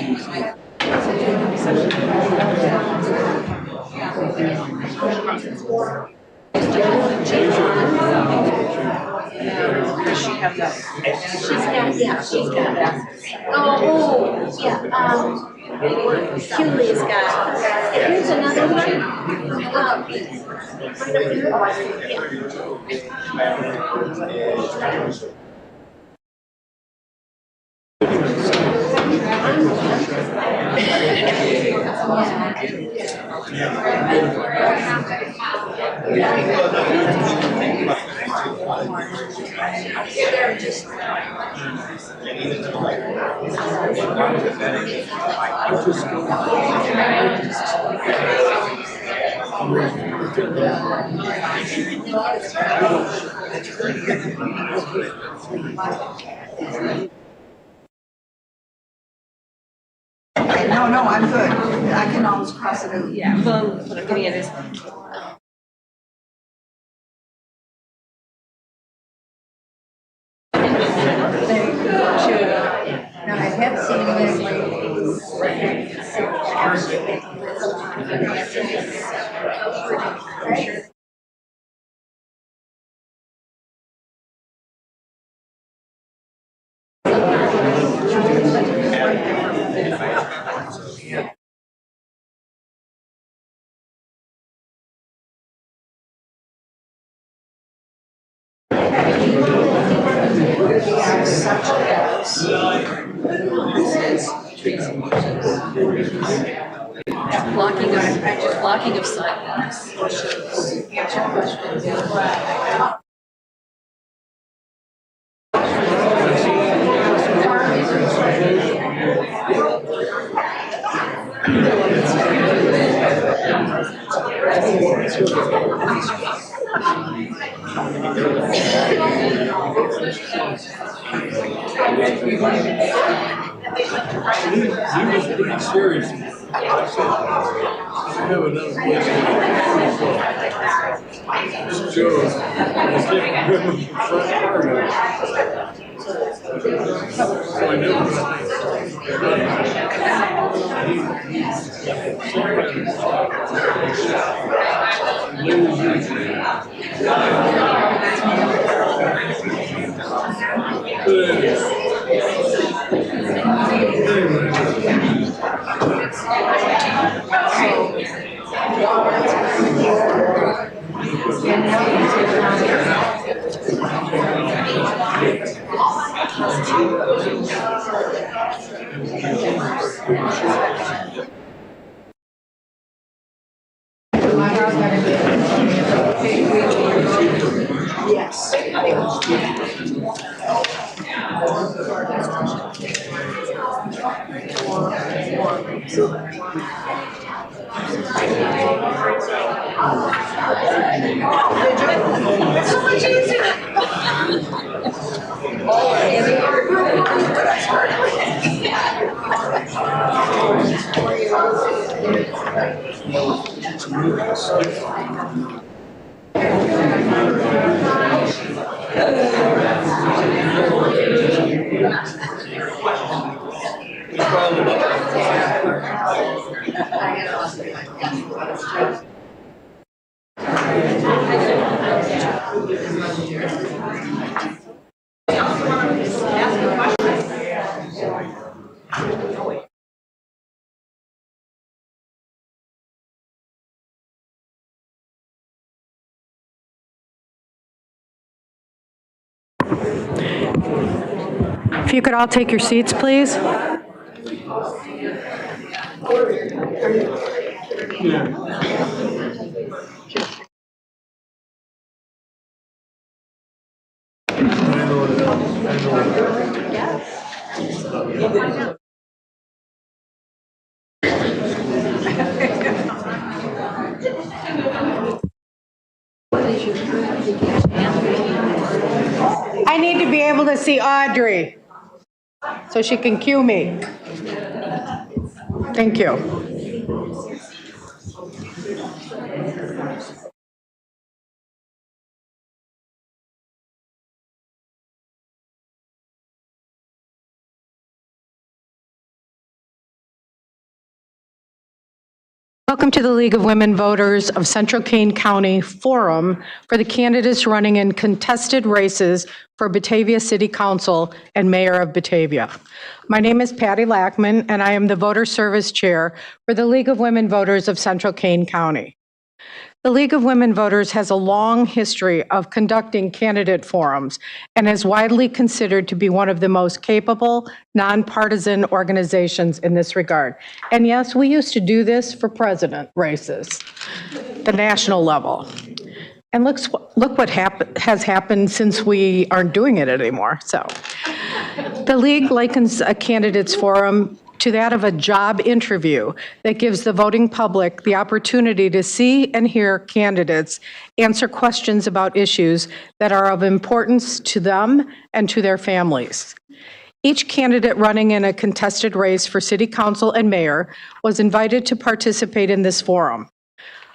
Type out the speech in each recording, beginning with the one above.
Does she have that? She's got that. Oh, yeah, Julie's got, here's another one. No, I'm good. I can always cross it out. Yeah, well, what I'm getting at is, Now, I have seen this. blocking of sidewalks. Answer questions. He was pretty serious. I said, I have another place. It's Joe. I can't remember the front part of it. So I It's so much easier. If you could all take your seats, please. I need to be able to see Audrey so she can cue me. Thank you. Welcome to the League of Women Voters of Central Kane County Forum for the candidates running in contested races for Batavia City Council and Mayor of Batavia. My name is Patty Lackman, and I am the Voter Service Chair for the League of Women Voters of Central Kane County. The League of Women Voters has a long history of conducting candidate forums and is widely considered to be one of the most capable, nonpartisan organizations in this regard. And yes, we used to do this for president races, the national level. And look what has happened since we aren't doing it anymore. So, the League likens a candidates forum to that of a job interview that gives the voting public the opportunity to see and hear candidates answer questions about issues that are of importance to them and to their families. Each candidate running in a contested race for city council and mayor was invited to participate in this forum.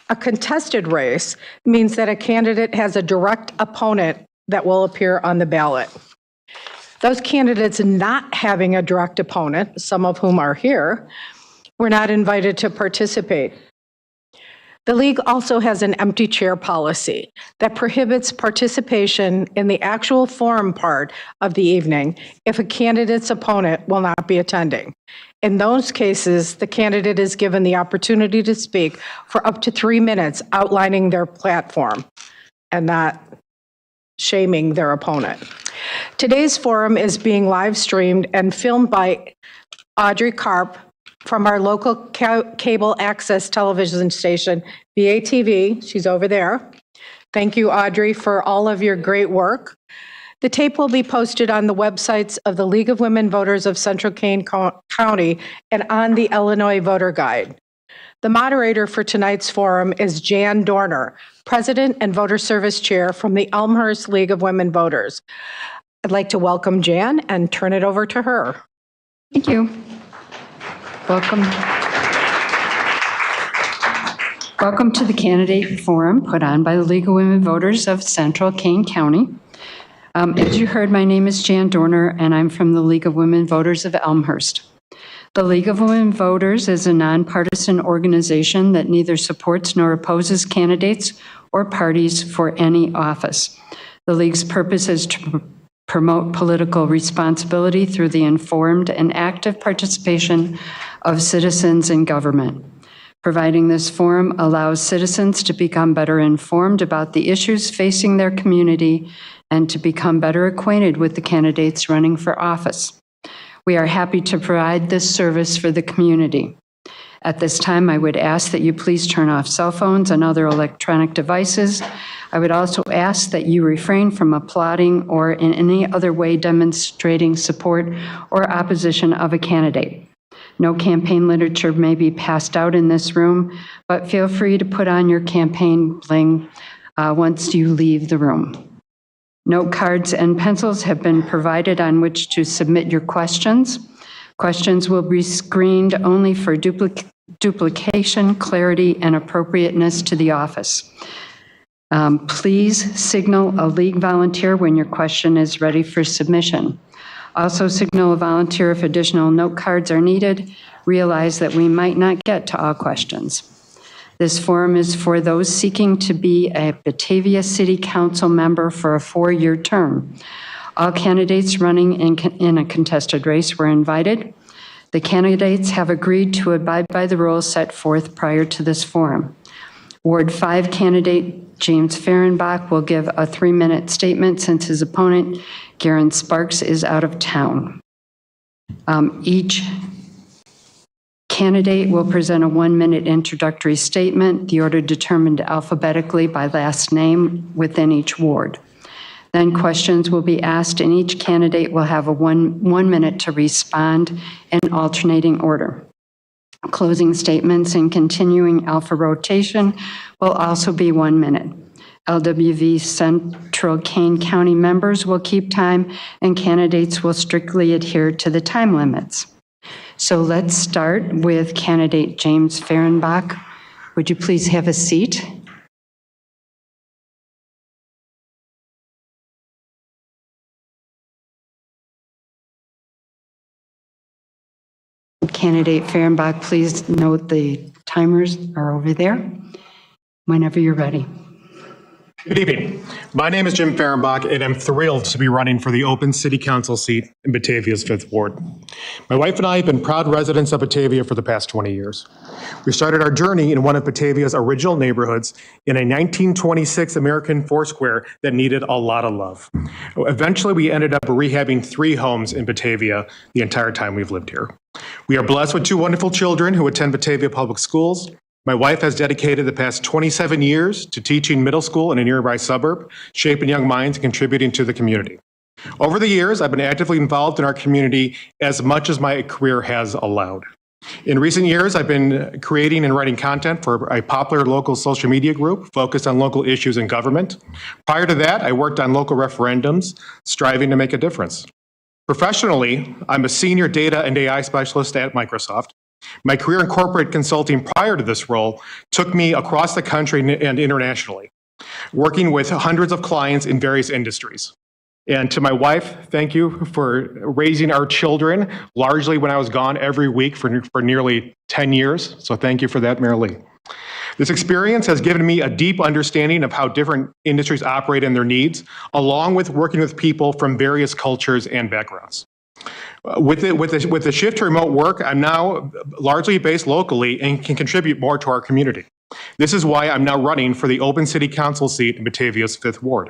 A contested race means that a candidate has a direct opponent that will appear on the ballot. Those candidates not having a direct opponent, some of whom are here, were not invited to participate. The League also has an empty chair policy that prohibits participation in the actual forum part of the evening if a candidate's opponent will not be attending. In those cases, the candidate is given the opportunity to speak for up to 3 minutes outlining their platform and not shaming their opponent. Today's forum is being live streamed and filmed by Audrey Karp from our local cable access television station, BATV. She's over there. Thank you, Audrey, for all of your great work. The tape will be posted on the websites of the League of Women Voters of Central Kane County and on the Illinois Voter Guide. The moderator for tonight's forum is Jan Dorner, President and Voter Service Chair from the Elmhurst League of Women Voters. I'd like to welcome Jan and turn it over to her. Thank you. Welcome. Welcome to the candidate forum put on by the League of Women Voters of Central Kane County. As you heard, my name is Jan Dorner, and I'm from the League of Women Voters of Elmhurst. The League of Women Voters is a nonpartisan organization that neither supports nor opposes candidates or parties for any office. The League's purpose is to promote political responsibility through the informed and active participation of citizens in government. Providing this forum allows citizens to become better informed about the issues facing their community and to become better acquainted with the candidates running for office. We are happy to provide this service for the community. At this time, I would ask that you please turn off cell phones and other electronic devices. I would also ask that you refrain from applauding or in any other way demonstrating support or opposition of a candidate. No campaign literature may be passed out in this room, but feel free to put on your campaign bling once you leave the room. Note cards and pencils have been provided on which to submit your questions. Questions will be screened only for duplication, clarity, and appropriateness to the office. Please signal a League volunteer when your question is ready for submission. Also signal a volunteer if additional note cards are needed. Realize that we might not get to all questions. This forum is for those seeking to be a Batavia City Council member for a 4-year term. All candidates running in a contested race were invited. The candidates have agreed to abide by the rules set forth prior to this forum. Ward 5 candidate James Fehrenbach will give a 3-minute statement since his opponent, Garen Sparks, is out of town. Each candidate will present a 1-minute introductory statement, the order determined alphabetically by last name within each ward. Then questions will be asked and each candidate will have a one minute to respond in alternating order. Closing statements and continuing alpha rotation will also be 1 minute. LWV Central Kane County members will keep time and candidates will strictly adhere to the time limits. So let's start with candidate James Fehrenbach. Would you please have a seat? Candidate Fehrenbach, please note the timers are over there. Whenever you're ready. Good evening. My name is Jim Fehrenbach, and I'm thrilled to be running for the open city council seat in Batavia's 5th Ward. My wife and I have been proud residents of Batavia for the past 20 years. We started our journey in one of Batavia's original neighborhoods in a 1926 American Foursquare that needed a lot of love. Eventually, we ended up rehabbing 3 homes in Batavia the entire time we've lived here. We are blessed with 2 wonderful children who attend Batavia Public Schools. My wife has dedicated the past 27 years to teaching middle school in a nearby suburb, shaping young minds and contributing to the community. Over the years, I've been actively involved in our community as much as my career has allowed. In recent years, I've been creating and writing content for a popular local social media group focused on local issues in government. Prior to that, I worked on local referendums, striving to make a difference. Professionally, I'm a senior data and AI specialist at Microsoft. My career in corporate consulting prior to this role took me across the country and internationally, working with hundreds of clients in various industries. And to my wife, thank you for raising our children, largely when I was gone every week for nearly 10 years. So thank you for that, Mary Lee. This experience has given me a deep understanding of how different industries operate and their needs, along with working with people from various cultures and backgrounds. With the shift to remote work, I'm now largely based locally and can contribute more to our community. This is why I'm now running for the open city council seat in Batavia's 5th Ward.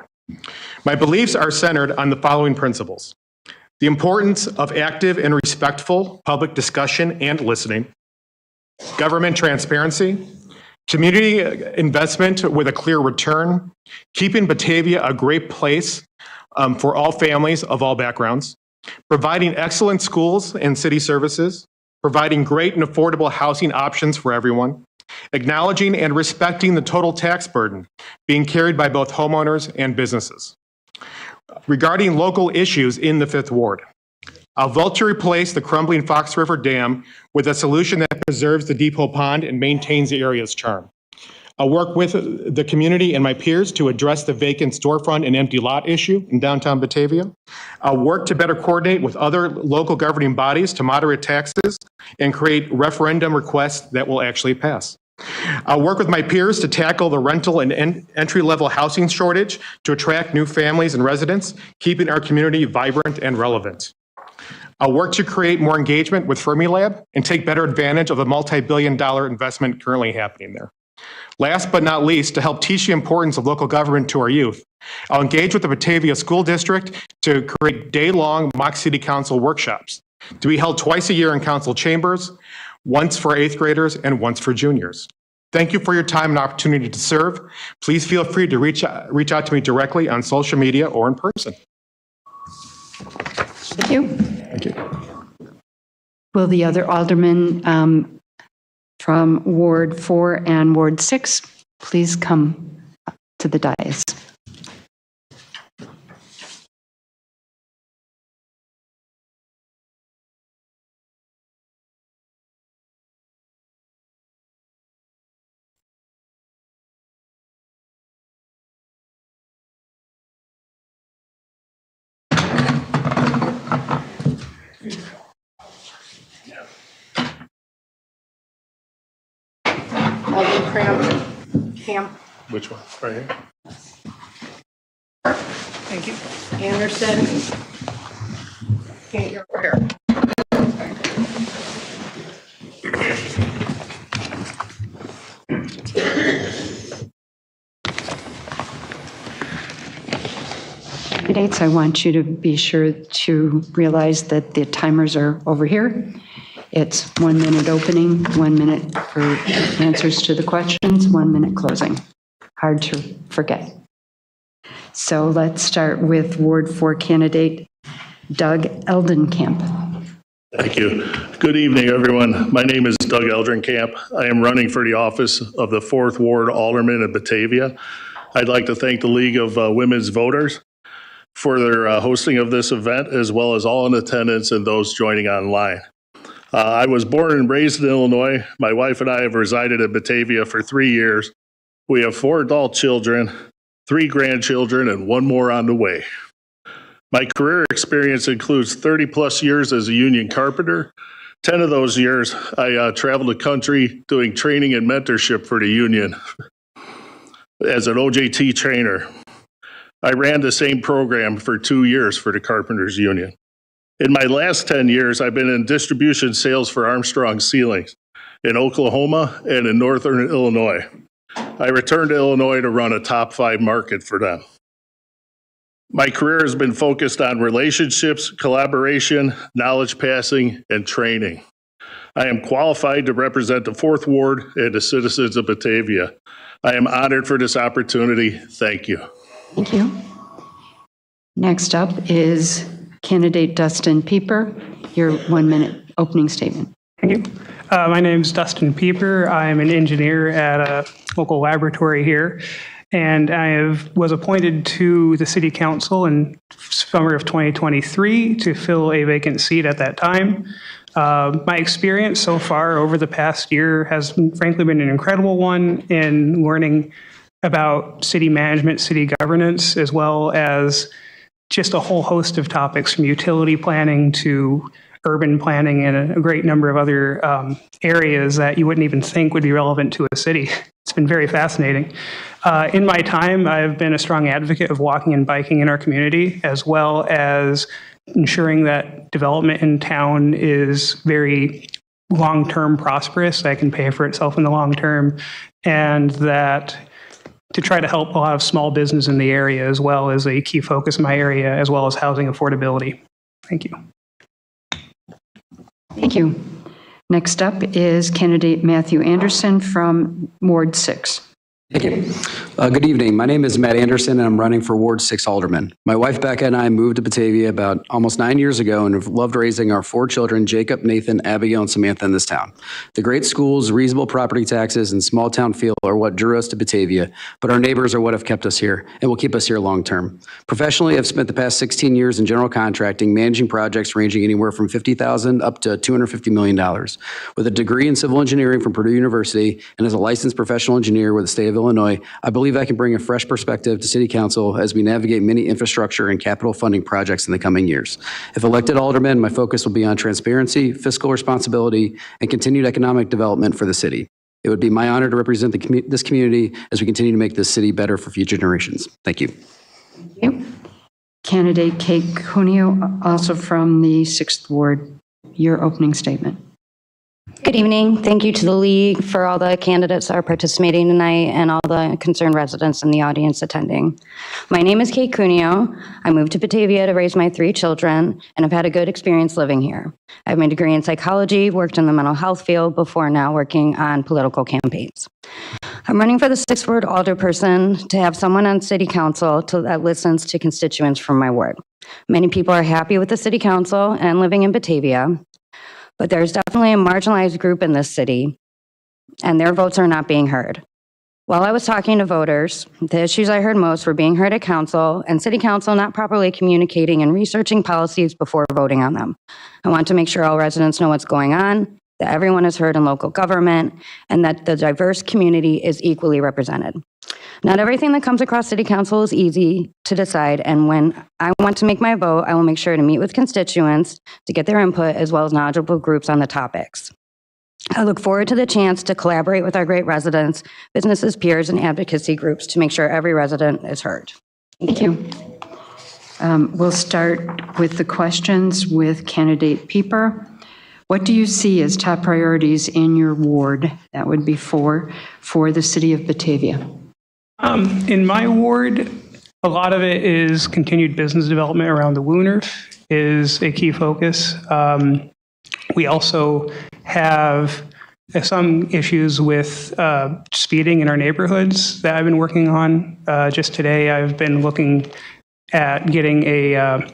My beliefs are centered on the following principles: the importance of active and respectful public discussion and listening, government transparency, community investment with a clear return, keeping Batavia a great place for all families of all backgrounds, providing excellent schools and city services, providing great and affordable housing options for everyone, acknowledging and respecting the total tax burden being carried by both homeowners and businesses. Regarding local issues in the 5th Ward, I'll vote to replace the crumbling Fox River Dam with a solution that preserves the Depot Pond and maintains the area's charm. I'll work with the community and my peers to address the vacant storefront and empty lot issue in downtown Batavia. I'll work to better coordinate with other local governing bodies to moderate taxes and create referendum requests that will actually pass. I'll work with my peers to tackle the rental and entry-level housing shortage to attract new families and residents, keeping our community vibrant and relevant. I'll work to create more engagement with Fermilab and take better advantage of the multi-billion-dollar investment currently happening there. Last but not least, to help teach the importance of local government to our youth, I'll engage with the Batavia School District to create day-long mock city council workshops to be held twice a year in council chambers, once for 8th graders and once for juniors. Thank you for your time and opportunity to serve. Please feel free to reach out to me directly on social media or in person. Thank you. Thank you. Will the other aldermen from Ward 4 and Ward 6 please come up to the dais? Alderman Cram, Ham, Which one? Right here? thank you. Anderson. Can't, you're over here. Candidates, I want you to be sure to realize that the timers are over here. It's 1 minute opening, 1 minute for answers to the questions, 1 minute closing. Hard to forget. So let's start with Ward 4 candidate Doug Eldenkamp. Thank you. Good evening, everyone. My name is Doug Eldrenkamp. I am running for the office of the 4th Ward Alderman of Batavia. I'd like to thank the League of Women's Voters for their hosting of this event, as well as all in attendance and those joining online. I was born and raised in Illinois. My wife and I have resided in Batavia for 3 years. We have 4 adult children, 3 grandchildren, and 1 more on the way. My career experience includes 30 plus years as a union carpenter, 10 of those years, I traveled the country doing training and mentorship for the union as an OJT trainer. I ran the same program for 2 years for the Carpenters Union. In my last 10 years, I've been in distribution sales for Armstrong Ceilings in Oklahoma and in Northern Illinois. I returned to Illinois to run a top 5 market for them. My career has been focused on relationships, collaboration, knowledge passing, and training. I am qualified to represent the 4th Ward and the citizens of Batavia. I am honored for this opportunity. Thank you. Thank you. Next up is candidate Dustin Pieper. Your 1-minute opening statement. Thank you. My name is Dustin Pieper. I'm an engineer at a local laboratory here, and I was appointed to the City Council in summer of 2023 to fill a vacant seat at that time. My experience so far over the past year has frankly been an incredible one in learning about city management, city governance, as well as just a whole host of topics from utility planning to urban planning and a great number of other areas that you wouldn't even think would be relevant to a city. It's been very fascinating. In my time, I've been a strong advocate of walking and biking in our community, as well as ensuring that development in town is very long-term prosperous, that can pay for itself in the long term, and that to try to help a lot of small business in the area as well as a key focus in my area, as well as housing affordability. Thank you. Thank you. Next up is candidate Matthew Anderson from Ward 6. Thank you. Good evening. My name is Matt Anderson, and I'm running for Ward 6 Alderman. My wife, Becca, and I moved to Batavia about almost 9 years ago and have loved raising our 4 children, Jacob, Nathan, Abigail, and Samantha, in this town. The great schools, reasonable property taxes, and small town feel are what drew us to Batavia, but our neighbors are what have kept us here and will keep us here long term. Professionally, I've spent the past 16 years in general contracting, managing projects ranging anywhere from $50,000 up to $250 million. With a degree in civil engineering from Purdue University and as a licensed professional engineer with the state of Illinois, I believe I can bring a fresh perspective to City Council as we navigate many infrastructure and capital funding projects in the coming years. If elected alderman, my focus will be on transparency, fiscal responsibility, and continued economic development for the city. It would be my honor to represent this community as we continue to make this city better for future generations. Thank you. Thank you. Candidate Kate Cuneo, also from the 6th Ward. Your opening statement. Good evening. Thank you to the League for all the candidates that are participating tonight and all the concerned residents in the audience attending. My name is Kate Cuneo. I moved to Batavia to raise my 3 children and have had a good experience living here. I have my degree in psychology, worked in the mental health field before now working on political campaigns. I'm running for the 6th Ward Alderperson to have someone on City Council that listens to constituents from my ward. Many people are happy with the City Council and living in Batavia, but there's definitely a marginalized group in this city, and their votes are not being heard. While I was talking to voters, the issues I heard most were being heard at council and City Council not properly communicating and researching policies before voting on them. I want to make sure all residents know what's going on, that everyone is heard in local government, and that the diverse community is equally represented. Not everything that comes across City Council is easy to decide, and when I want to make my vote, I will make sure to meet with constituents to get their input as well as knowledgeable groups on the topics. I look forward to the chance to collaborate with our great residents, businesses, peers, and advocacy groups to make sure every resident is heard. Thank you. We'll start with the questions with candidate Pieper. What do you see as top priorities in your ward? That would be 4 for the city of Batavia. In my ward, a lot of it is continued business development around the Wooner is a key focus. We also have some issues with speeding in our neighborhoods that I've been working on. Just today, I've been looking at getting a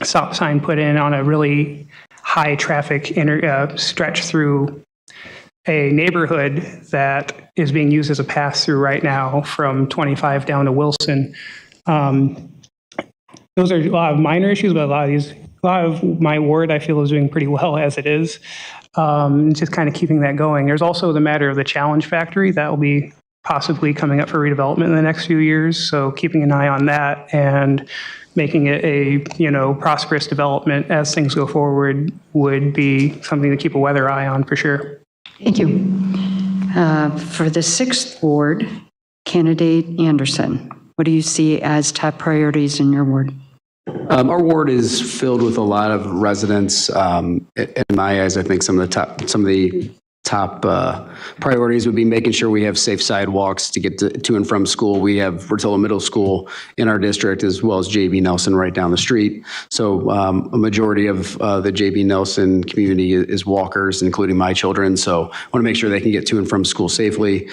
stop sign put in on a really high traffic stretch through a neighborhood that is being used as a pass-through right now from 25 down to Wilson. Those are a lot of minor issues, but a lot of my ward I feel is doing pretty well as it is. Just kind of keeping that going. There's also the matter of the Challenge Factory that will be possibly coming up for redevelopment in the next few years. So keeping an eye on that and making it a, prosperous development as things go forward would be something to keep a weather eye on for sure. Thank you. For the 6th Ward, candidate Anderson, what do you see as top priorities in your ward? Our ward is filled with a lot of residents. In my eyes, I think some of the top priorities would be making sure we have safe sidewalks to get to and from school. We have Vertilla Middle School in our district, as well as J.B. Nelson right down the street. So a majority of the J.B. Nelson community is walkers, including my children. So I want to make sure they can get to and from school safely.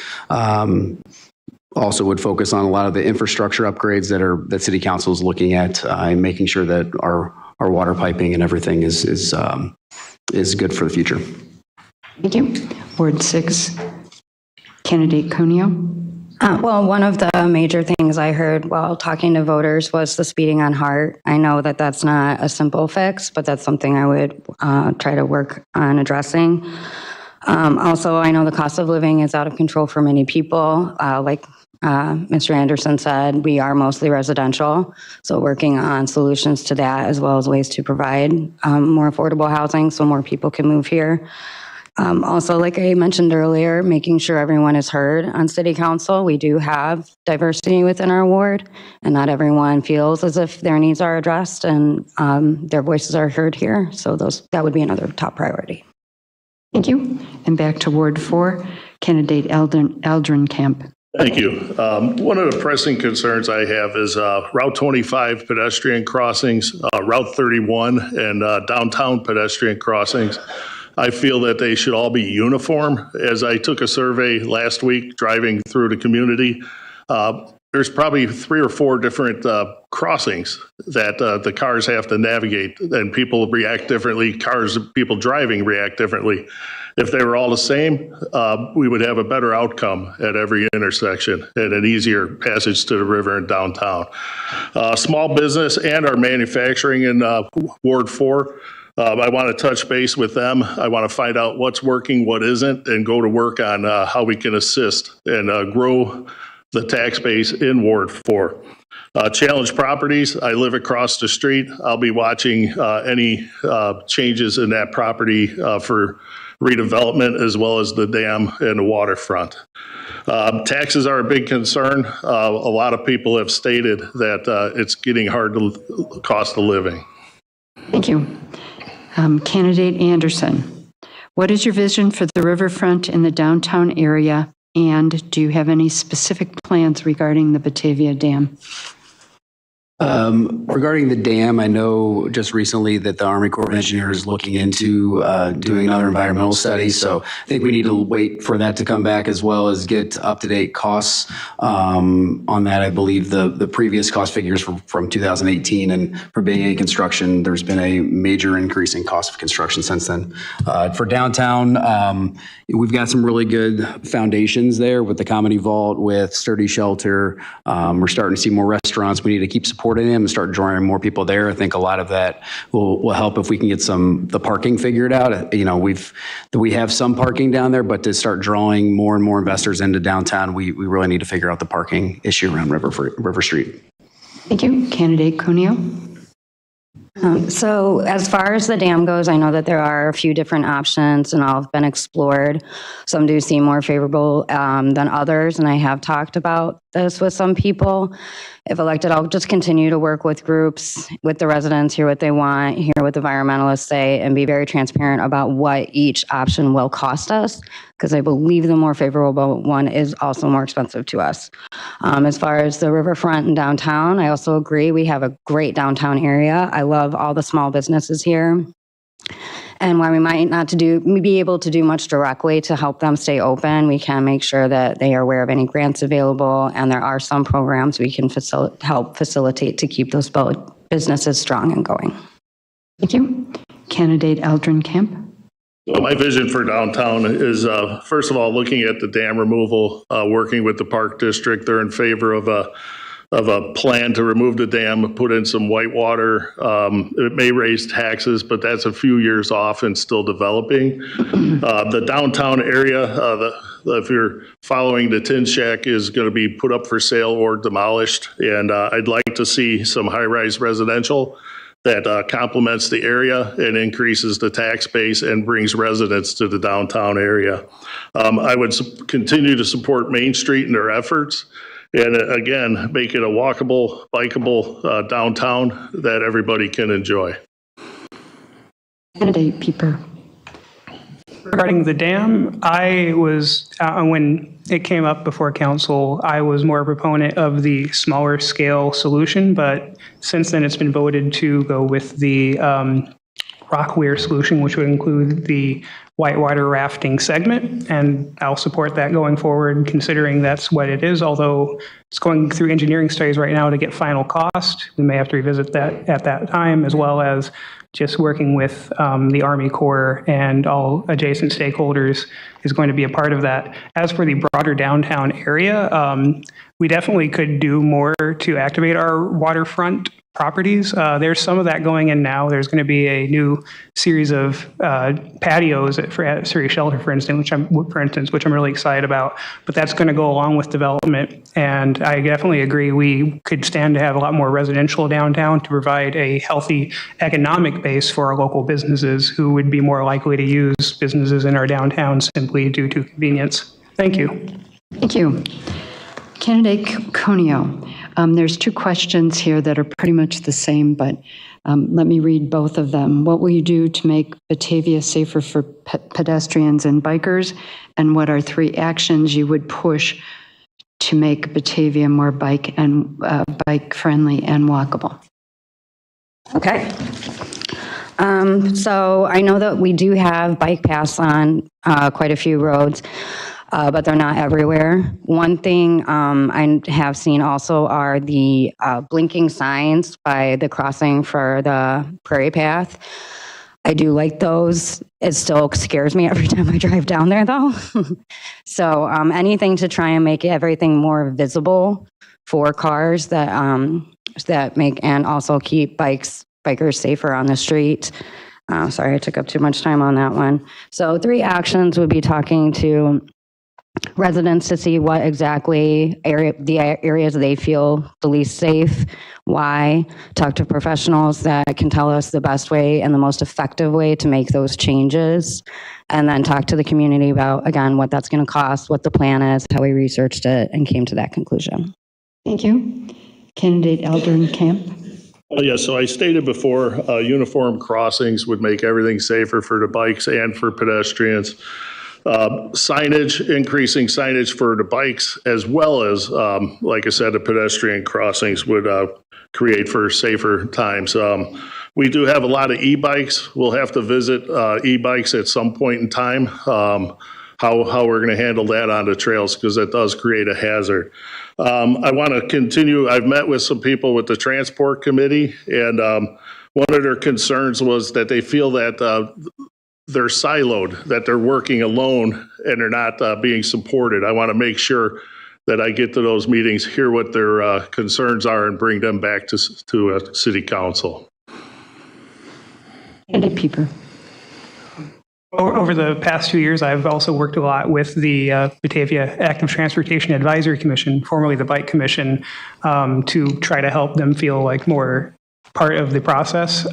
Also would focus on a lot of the infrastructure upgrades that City Council is looking at, and making sure that our water piping and everything is good for the future. Thank you. Ward 6, candidate Cuneo. Well, one of the major things I heard while talking to voters was the speeding on Hart. I know that that's not a simple fix, but that's something I would try to work on addressing. Also, I know the cost of living is out of control for many people. Like Mr. Anderson said, we are mostly residential, so working on solutions to that as well as ways to provide more affordable housing so more people can move here. Also, like I mentioned earlier, making sure everyone is heard on City Council. We do have diversity within our ward, and not everyone feels as if their needs are addressed and their voices are heard here. So that would be another top priority. Thank you. And back to Ward 4, candidate Eldrin Camp. Thank you. One of the pressing concerns I have is Route 25 pedestrian crossings, Route 31, and downtown pedestrian crossings. I feel that they should all be uniform. As I took a survey last week driving through the community, there's probably 3 or 4 different crossings that the cars have to navigate, and people react differently. People driving react differently. If they were all the same, we would have a better outcome at every intersection and an easier passage to the river and downtown. Small business and our manufacturing in Ward 4. I want to touch base with them. I want to find out what's working, what isn't, and go to work on how we can assist and grow the tax base in Ward 4. Challenge Properties, I live across the street. I'll be watching any changes in that property for redevelopment, as well as the dam and the waterfront. Taxes are a big concern. A lot of people have stated that it's getting hard to cost of living. Thank you. Candidate Anderson, what is your vision for the riverfront in the downtown area, and do you have any specific plans regarding the Batavia Dam? Regarding the dam, I know just recently that the Army Corps of Engineers is looking into doing another environmental study. So I think we need to wait for that to come back, as well as get up-to-date costs on that. I believe the previous cost figures from 2018, and for BA construction, there's been a major increase in cost of construction since then. For downtown, we've got some really good foundations there with the Comedy Vault, with Sturdy Shelter. We're starting to see more restaurants. We need to keep supporting them and start drawing more people there. I think a lot of that will help if we can get the parking figured out. We have some parking down there, but to start drawing more and more investors into downtown, we really need to figure out the parking issue around River Street. Thank you. Candidate Cuneo. So as far as the dam goes, I know that there are a few different options and all have been explored. Some do seem more favorable than others, and I have talked about this with some people. If elected, I'll just continue to work with groups, with the residents, hear what they want, hear what the environmentalists say, and be very transparent about what each option will cost us, because I believe the more favorable one is also more expensive to us. As far as the riverfront and downtown, I also agree we have a great downtown area. I love all the small businesses here. And while we might not be able to do much directly to help them stay open, we can make sure that they are aware of any grants available, and there are some programs we can help facilitate to keep those businesses strong and going. Thank you. Candidate Eldrin Camp. Well, my vision for downtown is, first of all, looking at the dam removal, working with the Park District. They're in favor of a plan to remove the dam, put in some whitewater. It may raise taxes, but that's a few years off and still developing. The downtown area, if you're following, the Tin Shack is going to be put up for sale or demolished. And I'd like to see some high-rise residential that complements the area and increases the tax base and brings residents to the downtown area. I would continue to support Main Street in their efforts. And again, make it a walkable, bikeable downtown that everybody can enjoy. Candidate Pieper. Regarding the dam, I was, when it came up before council, I was more a proponent of the smaller scale solution, but since then it's been voted to go with the Rockweir solution, which would include the whitewater rafting segment, and I'll support that going forward, considering that's what it is, although it's going through engineering studies right now to get final cost. We may have to revisit that at that time, as well as just working with the Army Corps and all adjacent stakeholders is going to be a part of that. As for the broader downtown area, we definitely could do more to activate our waterfront properties. There's some of that going in now. There's going to be a new series of patios at Surrey Shelter, for instance, which I'm really excited about. But that's going to go along with development. And I definitely agree we could stand to have a lot more residential downtown to provide a healthy economic base for our local businesses who would be more likely to use businesses in our downtown simply due to convenience. Thank you. Thank you. Candidate Cuneo. There's two questions here that are pretty much the same, but let me read both of them. What will you do to make Batavia safer for pedestrians and bikers? And what are 3 actions you would push to make Batavia more bike friendly and walkable? Okay. So I know that we do have bike paths on quite a few roads, but they're not everywhere. One thing I have seen also are the blinking signs by the crossing for the Prairie Path. I do like those. It still scares me every time I drive down there, though. So anything to try and make everything more visible for cars that make, and also keep bikers safer on the street. Sorry, I took up too much time on that one. So 3 actions would be talking to residents to see what exactly the areas they feel the least safe, why, talk to professionals that can tell us the best way and the most effective way to make those changes, and then talk to the community about, again, what that's going to cost, what the plan is, how we researched it, and came to that conclusion. Thank you. Candidate Eldrin Camp. Yeah, so I stated before, uniform crossings would make everything safer for the bikes and for pedestrians. Signage, increasing signage for the bikes, as well as, like I said, the pedestrian crossings would create for safer times. We do have a lot of e-bikes. We'll have to visit e-bikes at some point in time, how we're going to handle that on the trails, because that does create a hazard. I want to continue. I've met with some people with the Transport Committee, and one of their concerns was that they feel that they're siloed, that they're working alone and they're not being supported. I want to make sure that I get to those meetings, hear what their concerns are, and bring them back to City Council. Candidate Pieper. Over the past 2 years, I've also worked a lot with the Batavia Active Transportation Advisory Commission, formerly the Bike Commission, to try to help them feel like more part of the process.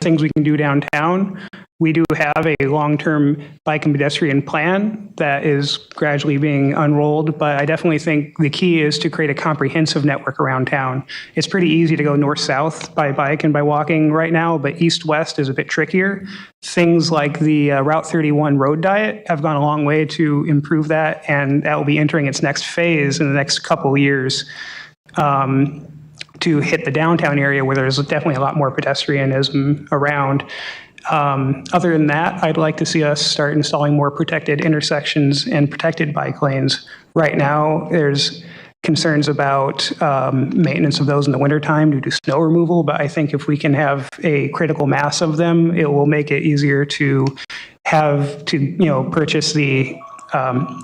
Things we can do downtown. We do have a long-term bike and pedestrian plan that is gradually being unrolled, but I definitely think the key is to create a comprehensive network around town. It's pretty easy to go north-south by bike and by walking right now, but east-west is a bit trickier. Things like the Route 31 road diet have gone a long way to improve that, and that will be entering its next phase in the next couple of years. To hit the downtown area where there's definitely a lot more pedestrianism around. Other than that, I'd like to see us start installing more protected intersections and protected bike lanes. Right now, there's concerns about maintenance of those in the wintertime due to snow removal, but I think if we can have a critical mass of them, it will make it easier to purchase the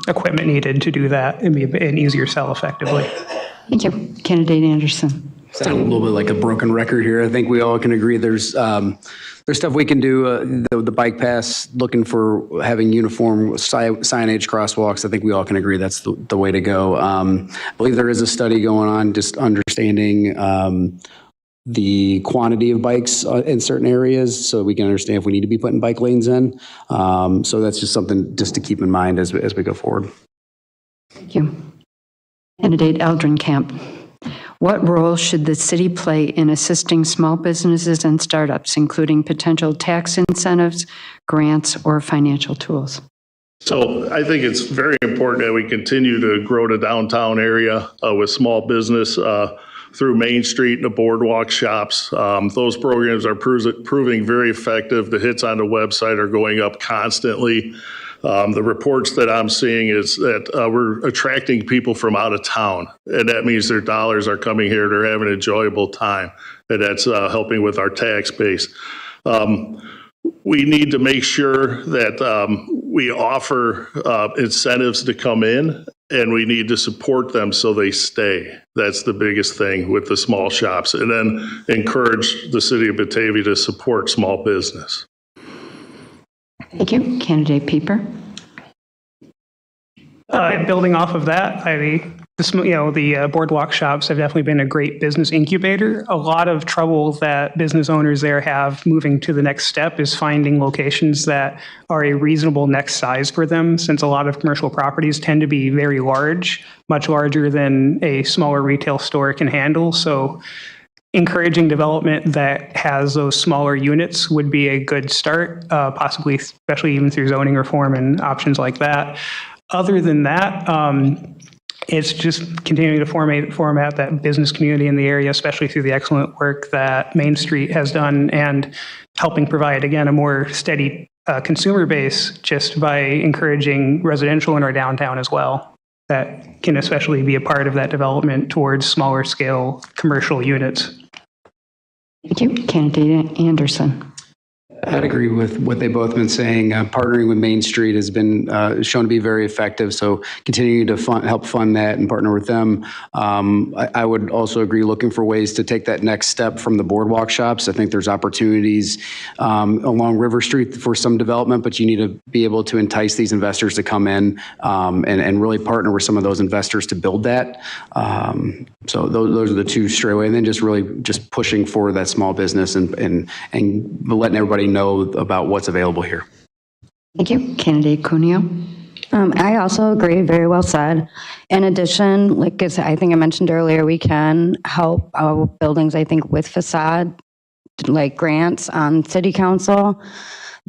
equipment needed to do that and be an easier sell effectively. Thank you. Candidate Anderson. Sound a little bit like a broken record here. I think we all can agree there's stuff we can do. The bike pass, looking for having uniform signage, crosswalks. I think we all can agree that's the way to go. I believe there is a study going on just understanding the quantity of bikes in certain areas so we can understand if we need to be putting bike lanes in. So that's just something just to keep in mind as we go forward. Thank you. Candidate Eldrenkamp. What role should the city play in assisting small businesses and startups, including potential tax incentives, grants, or financial tools? So I think it's very important that we continue to grow the downtown area with small business through Main Street and the boardwalk shops. Those programs are proving very effective. The hits on the website are going up constantly. The reports that I'm seeing is that we're attracting people from out of town, and that means their dollars are coming here. They're having an enjoyable time, and that's helping with our tax base. We need to make sure that we offer incentives to come in, and we need to support them so they stay. That's the biggest thing with the small shops, and then encourage the city of Batavia to support small business. Thank you. Candidate Pieper. Building off of that, the boardwalk shops have definitely been a great business incubator. A lot of trouble that business owners there have moving to the next step is finding locations that are a reasonable next size for them, since a lot of commercial properties tend to be very large, much larger than a smaller retail store can handle. So encouraging development that has those smaller units would be a good start, possibly, especially even through zoning reform and options like that. Other than that, it's just continuing to format that business community in the area, especially through the excellent work that Main Street has done and helping provide, again, a more steady consumer base just by encouraging residential in our downtown as well. That can especially be a part of that development towards smaller scale commercial units. Thank you. Candidate Anderson. I'd agree with what they've both been saying. Partnering with Main Street has been shown to be very effective, so continuing to help fund that and partner with them. I would also agree looking for ways to take that next step from the boardwalk shops. I think there's opportunities along River Street for some development, but you need to be able to entice these investors to come in and really partner with some of those investors to build that. So those are the two straight away, and then just pushing for that small business and letting everybody know about what's available here. Thank you. Candidate Cuneo. I also agree, very well said. In addition, like I think I mentioned earlier, we can help our buildings, I think, with facade, like grants on city council.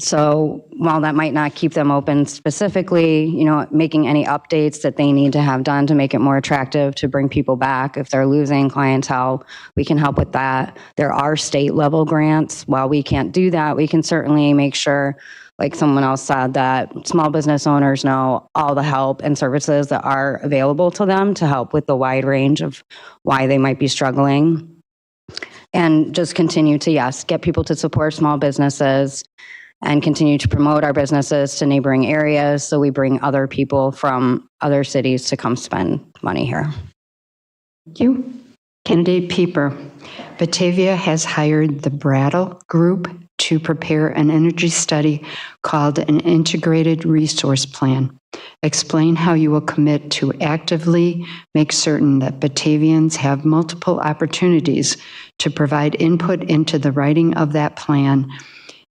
So while that might not keep them open specifically, making any updates that they need to have done to make it more attractive to bring people back. If they're losing clientele, we can help with that. There are state level grants. While we can't do that, we can certainly make sure, like someone else said, that small business owners know all the help and services that are available to them to help with the wide range of why they might be struggling. And just continue to, yes, get people to support small businesses and continue to promote our businesses to neighboring areas so we bring other people from other cities to come spend money here. Thank you. Candidate Pieper. Batavia has hired the Brattle Group to prepare an energy study called an Integrated Resource Plan. Explain how you will commit to actively make certain that Batavians have multiple opportunities to provide input into the writing of that plan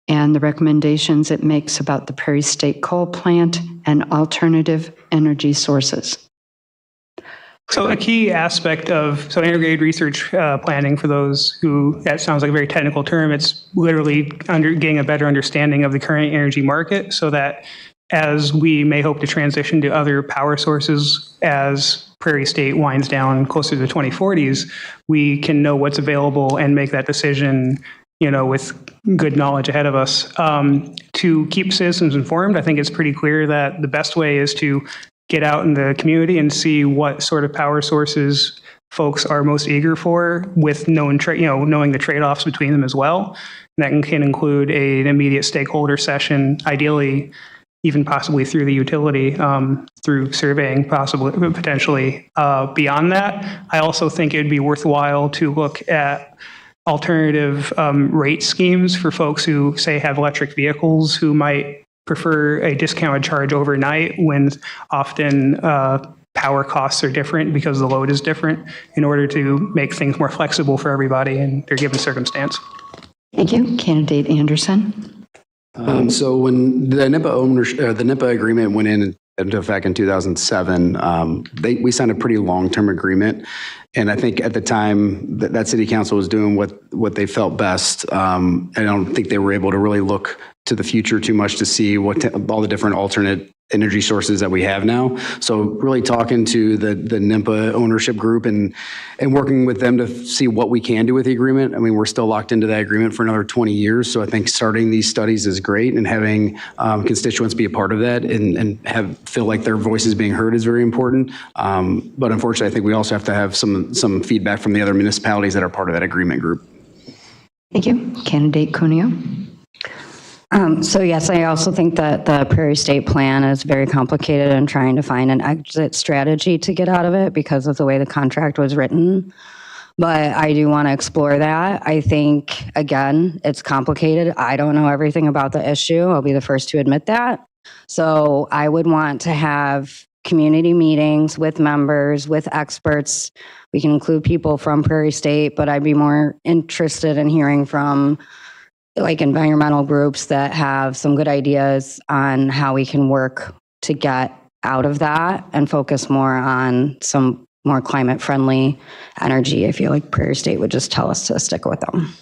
and the recommendations it makes about the Prairie State Coal Plant and alternative energy sources. So a key aspect of integrated research planning, for those who, that sounds like a very technical term, it's literally getting a better understanding of the current energy market so that as we may hope to transition to other power sources as Prairie State winds down closer to the 2040s, we can know what's available and make that decision with good knowledge ahead of us. To keep citizens informed, I think it's pretty clear that the best way is to get out in the community and see what sort of power sources folks are most eager for, with knowing the trade-offs between them as well. And that can include an immediate stakeholder session, ideally even possibly through the utility, through surveying, possibly, potentially. Beyond that, I also think it'd be worthwhile to look at alternative rate schemes for folks who, say, have electric vehicles who might prefer a discounted charge overnight when often power costs are different because the load is different, in order to make things more flexible for everybody in their given circumstance. Thank you. Candidate Anderson. So when the NIPA agreement went into effect in 2007, we signed a pretty long-term agreement. And I think at the time that city council was doing what they felt best. I don't think they were able to really look to the future too much to see all the different alternate energy sources that we have now. So really talking to the NIPA ownership group and working with them to see what we can do with the agreement. I mean, we're still locked into that agreement for another 20 years. So I think starting these studies is great, and having constituents be a part of that and feel like their voice is being heard is very important. But unfortunately, I think we also have to have some feedback from the other municipalities that are part of that agreement group. Thank you. Candidate Cuneo. So yes, I also think that the Prairie State Plan is very complicated in trying to find an exit strategy to get out of it because of the way the contract was written. But I do want to explore that. I think, again, it's complicated. I don't know everything about the issue. I'll be the first to admit that. So I would want to have community meetings with members, with experts. We can include people from Prairie State, but I'd be more interested in hearing from like environmental groups that have some good ideas on how we can work to get out of that and focus more on some more climate friendly energy. I feel like Prairie State would just tell us to stick with them.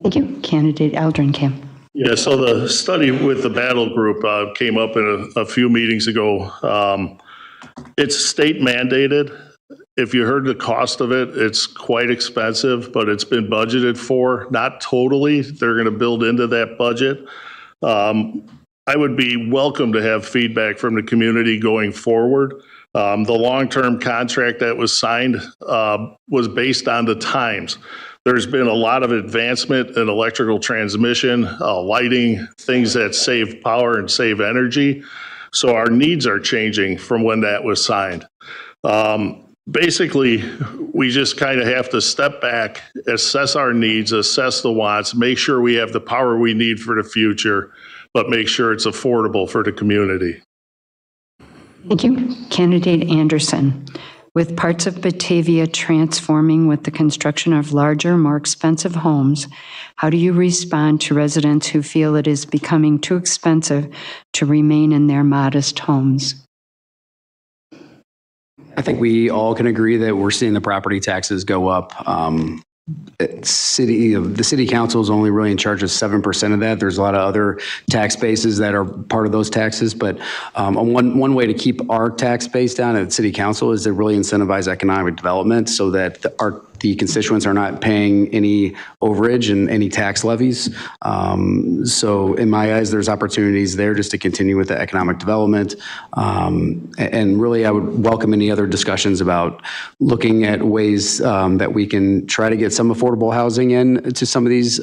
Thank you. Candidate Eldrenkamp. Yeah, so the study with the battle group came up in a few meetings ago. It's state mandated. If you heard the cost of it, it's quite expensive, but it's been budgeted for. Not totally. They're going to build into that budget. I would be welcome to have feedback from the community going forward. The long-term contract that was signed was based on the times. There's been a lot of advancement in electrical transmission, lighting, things that save power and save energy. So our needs are changing from when that was signed. Basically, we just kind of have to step back, assess our needs, assess the wants, make sure we have the power we need for the future, but make sure it's affordable for the community. Thank you. Candidate Anderson. With parts of Batavia transforming with the construction of larger, more expensive homes, how do you respond to residents who feel it is becoming too expensive to remain in their modest homes? I think we all can agree that we're seeing the property taxes go up. The city council is only really in charge of 7% of that. There's a lot of other tax bases that are part of those taxes, but one way to keep our tax base down at city council is to really incentivize economic development so that the constituents are not paying any overage and any tax levies. So in my eyes, there's opportunities there just to continue with the economic development. And really, I would welcome any other discussions about looking at ways that we can try to get some affordable housing in to some of these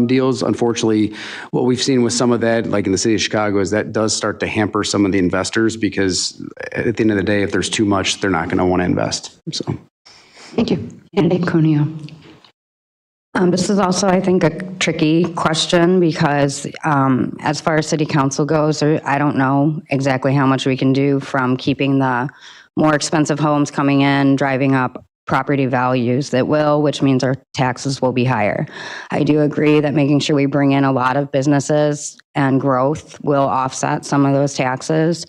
deals. Unfortunately, what we've seen with some of that, like in the city of Chicago, is that does start to hamper some of the investors because at the end of the day, if there's too much, they're not going to want to invest. So. Thank you. Candidate Cuneo. This is also, I think, a tricky question because as far as city council goes, I don't know exactly how much we can do from keeping the more expensive homes coming in, driving up property values that will, which means our taxes will be higher. I do agree that making sure we bring in a lot of businesses and growth will offset some of those taxes.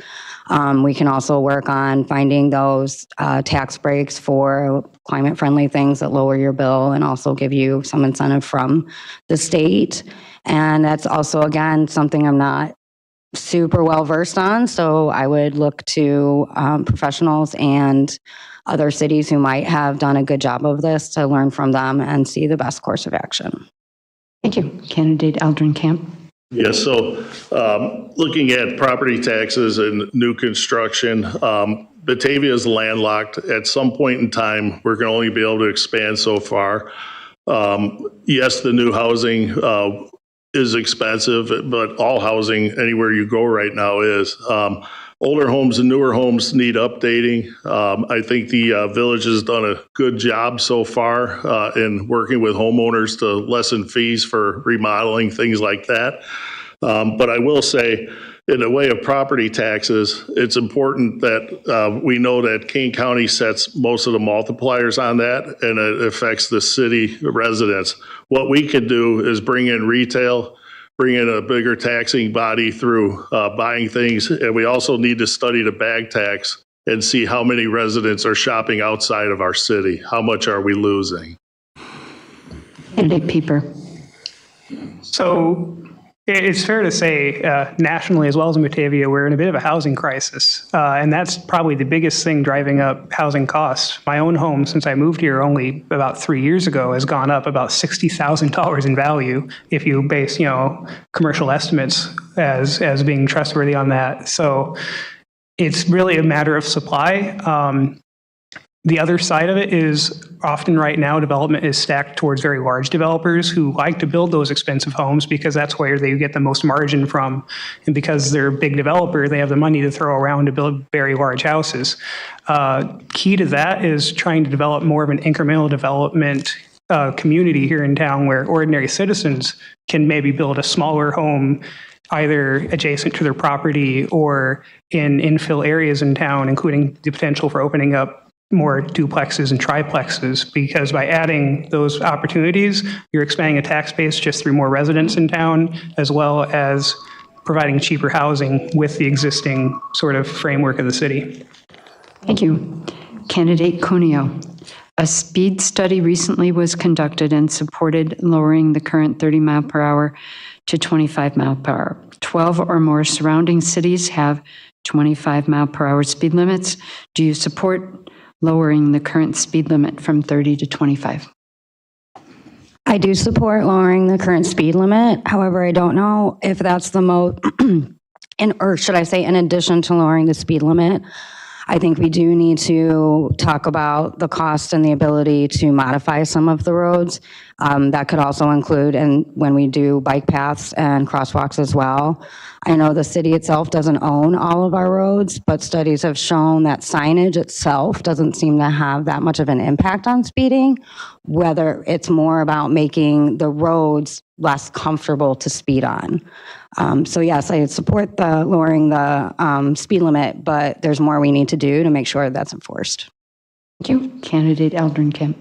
We can also work on finding those tax breaks for climate-friendly things that lower your bill and also give you some incentive from the state. And that's also, again, something I'm not super well-versed on, so I would look to professionals and other cities who might have done a good job of this to learn from them and see the best course of action. Thank you. Candidate Eldrenkamp. Yeah, so looking at property taxes and new construction, Batavia is landlocked. At some point in time, we're going to only be able to expand so far. Yes, the new housing is expensive, but all housing anywhere you go right now is. Older homes and newer homes need updating. I think the village has done a good job so far in working with homeowners to lessen fees for remodeling, things like that. But I will say, in the way of property taxes, it's important that we know that Kane County sets most of the multipliers on that, and it affects the city residents. What we could do is bring in retail, bring in a bigger taxing body through buying things, and we also need to study the bag tax and see how many residents are shopping outside of our city. How much are we losing? Candidate Pieper. So it's fair to say nationally as well as in Batavia, we're in a bit of a housing crisis. And that's probably the biggest thing driving up housing costs. My own home, since I moved here only about 3 years ago, has gone up about $60,000 in value if you base, commercial estimates as being trustworthy on that. So it's really a matter of supply. The other side of it is often right now development is stacked towards very large developers who like to build those expensive homes because that's where they get the most margin from. And because they're a big developer, they have the money to throw around to build very large houses. Key to that is trying to develop more of an incremental development community here in town where ordinary citizens can maybe build a smaller home either adjacent to their property or in infill areas in town, including the potential for opening up more duplexes and triplexes, because by adding those opportunities, you're expanding a tax base just through more residents in town, as well as providing cheaper housing with the existing sort of framework of the city. Thank you. Candidate Cuneo. A speed study recently was conducted and supported lowering the current 30 mile per hour to 25 mile per hour. 12 or more surrounding cities have 25 mile per hour speed limits. Do you support lowering the current speed limit from 30 to 25? I do support lowering the current speed limit. However, I don't know if that's the most, or should I say in addition to lowering the speed limit, I think we do need to talk about the cost and the ability to modify some of the roads. That could also include, and when we do bike paths and crosswalks as well. I know the city itself doesn't own all of our roads, but studies have shown that signage itself doesn't seem to have that much of an impact on speeding, whether it's more about making the roads less comfortable to speed on. So yes, I support the lowering the speed limit, but there's more we need to do to make sure that's enforced. Thank you. Candidate Eldrenkamp.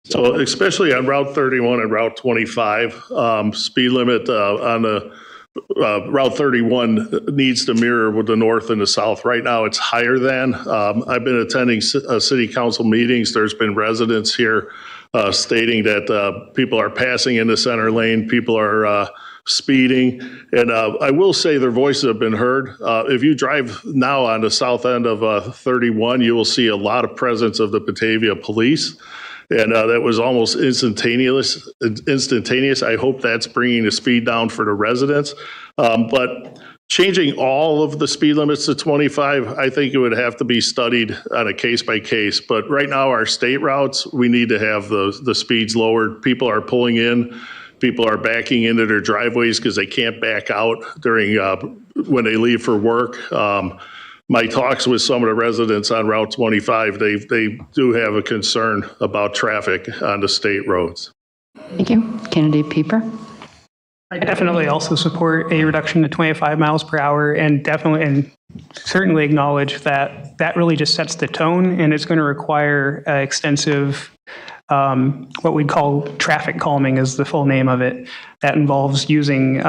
So especially on Route 31 and Route 25, speed limit on the Route 31 needs to mirror with the north and the south. Right now, it's higher than. I've been attending city council meetings. There's been residents here stating that people are passing in the center lane, people are speeding. And I will say their voices have been heard. If you drive now on the south end of 31, you will see a lot of presence of the Batavia police. And that was almost instantaneous. I hope that's bringing the speed down for the residents. But changing all of the speed limits to 25, I think it would have to be studied on a case by case. But right now, our state routes, we need to have the speeds lowered. People are pulling in. People are backing into their driveways because they can't back out during when they leave for work. My talks with some of the residents on Route 25, they do have a concern about traffic on the state roads. Thank you. Candidate Pieper. I definitely also support a reduction to 25 miles per hour and certainly acknowledge that that really just sets the tone, and it's going to require extensive what we'd call traffic calming is the full name of it. That involves using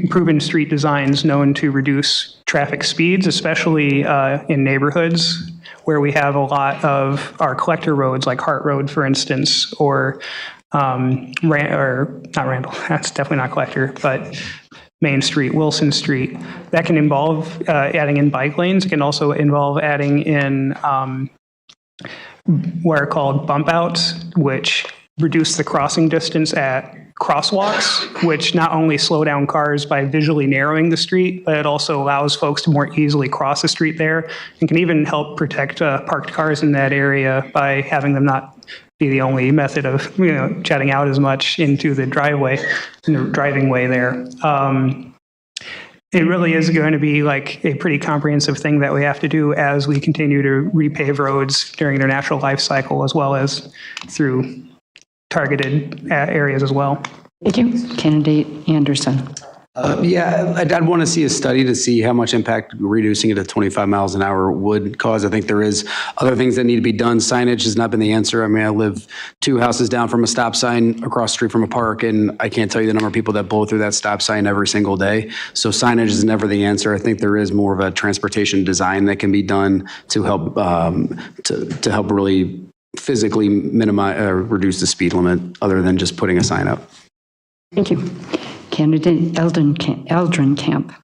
proven street designs known to reduce traffic speeds, especially in neighborhoods where we have a lot of our collector roads, like Hart Road, for instance, or not Randall, that's definitely not collector, but Main Street, Wilson Street. That can involve adding in bike lanes. It can also involve adding in what are called bump outs, which reduce the crossing distance at crosswalks, which not only slow down cars by visually narrowing the street, but it also allows folks to more easily cross the street there and can even help protect parked cars in that area by having them not be the only method of, jetting out as much into the driveway, in the driving way there. It really is going to be like a pretty comprehensive thing that we have to do as we continue to repave roads during their natural life cycle, as well as through targeted areas as well. Thank you. Candidate Anderson. Yeah, I'd want to see a study to see how much impact reducing it to 25 miles an hour would cause. I think there is other things that need to be done. Signage has not been the answer. I mean, I live 2 houses down from a stop sign across the street from a park, and I can't tell you the number of people that blow through that stop sign every single day. So signage is never the answer. I think there is more of a transportation design that can be done to help to help really physically minimize reduce the speed limit, other than just putting a sign up. Thank you. Candidate Eldrenkamp,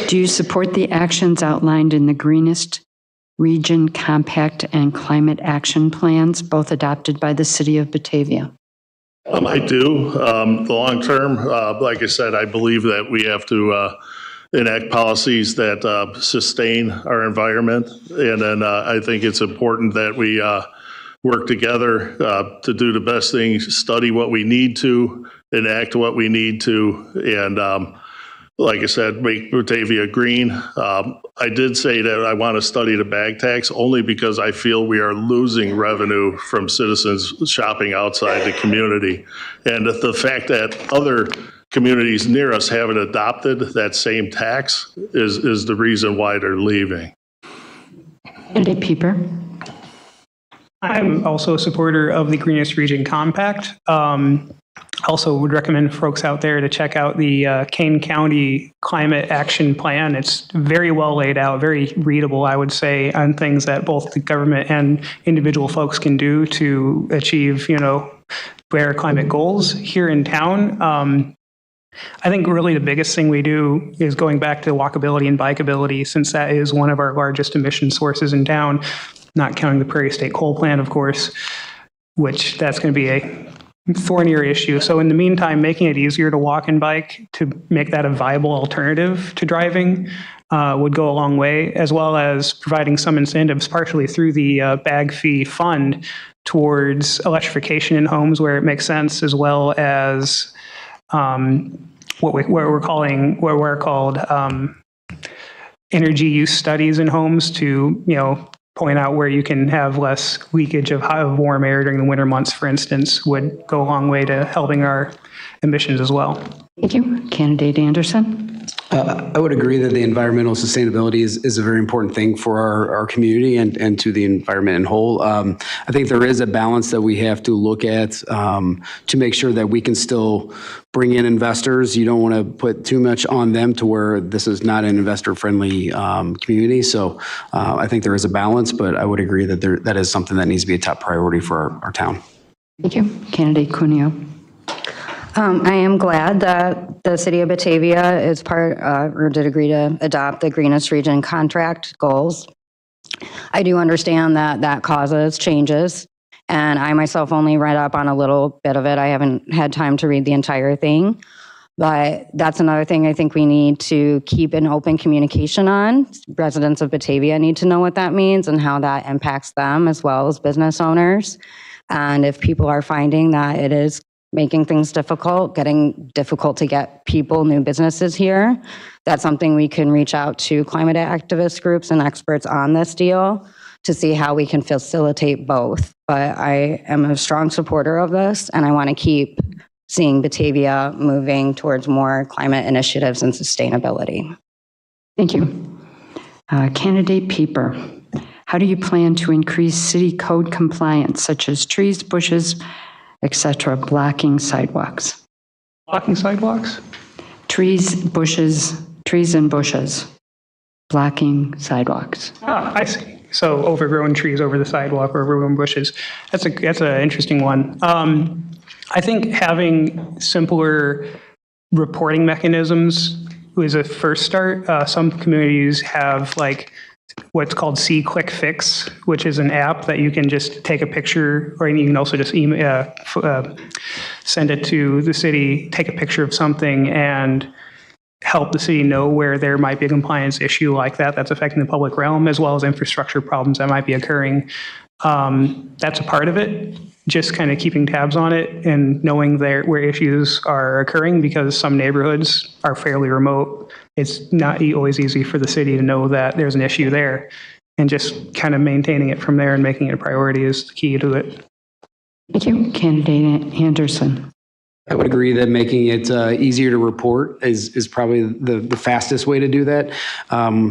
do you support the actions outlined in the Greenest Region Compact and Climate Action Plans, both adopted by the City of Batavia? I do. The long term, like I said, I believe that we have to enact policies that sustain our environment. And then I think it's important that we work together to do the best thing, study what we need to, enact what we need to, and like I said, make Batavia green. I did say that I want to study the bag tax only because I feel we are losing revenue from citizens shopping outside the community. And the fact that other communities near us haven't adopted that same tax is the reason why they're leaving. Candidate Pieper. I'm also a supporter of the Greenest Region Compact. Also would recommend folks out there to check out the Kane County Climate Action Plan. It's very well laid out, very readable, I would say, on things that both the government and individual folks can do to achieve, their climate goals here in town. I think really the biggest thing we do is going back to walkability and bikeability, since that is one of our largest emission sources in town, not counting the Prairie State Coal Plant, of course, which that's going to be a thornier issue. So in the meantime, making it easier to walk and bike to make that a viable alternative to driving would go a long way, as well as providing some incentives, partially through the bag fee fund, towards electrification in homes where it makes sense, as well as what we're called energy use studies in homes to point out where you can have less leakage of warm air during the winter months, for instance, would go a long way to helping our emissions as well. Thank you. Candidate Anderson. I would agree that the environmental sustainability is a very important thing for our community and to the environment in whole. I think there is a balance that we have to look at to make sure that we can still bring in investors. You don't want to put too much on them to where this is not an investor-friendly community. So I think there is a balance, but I would agree that that is something that needs to be a top priority for our town. Thank you. Candidate Cuneo. I am glad that the City of Batavia is did agree to adopt the Greenest Region contract goals. I do understand that causes changes, and I myself only read up on a little bit of it. I haven't had time to read the entire thing, but that's another thing I think we need to keep an open communication on. Residents of Batavia need to know what that means and how that impacts them, as well as business owners. And if people are finding that it is making things getting difficult to get people, new businesses here, that's something we can reach out to climate activist groups and experts on this deal to see how we can facilitate both. But I am a strong supporter of this, and I want to keep seeing Batavia moving towards more climate initiatives and sustainability. Thank you. Candidate Pieper, how do you plan to increase city code compliance, such as trees, bushes, etc., blocking sidewalks? Blocking sidewalks? Trees and bushes, blocking sidewalks. I see. So overgrown trees over the sidewalk, or overgrown bushes. That's an interesting one. I think having simpler reporting mechanisms is a first start. Some communities have what's called See Quick Fix, which is an app that you can just take a picture, or you can also just send it to the city, take a picture of something, and help the city know where there might be a compliance issue like that's affecting the public realm, as well as infrastructure problems that might be occurring. That's a part of it. just kind of keeping tabs on it and knowing where issues are occurring, because some neighborhoods are fairly remote. It's not always easy for the city to know that there's an issue there, and just kind of maintaining it from there and making it a priority is the key to it. Thank you. Candidate Anderson. I would agree that making it easier to report is probably the fastest way to do that.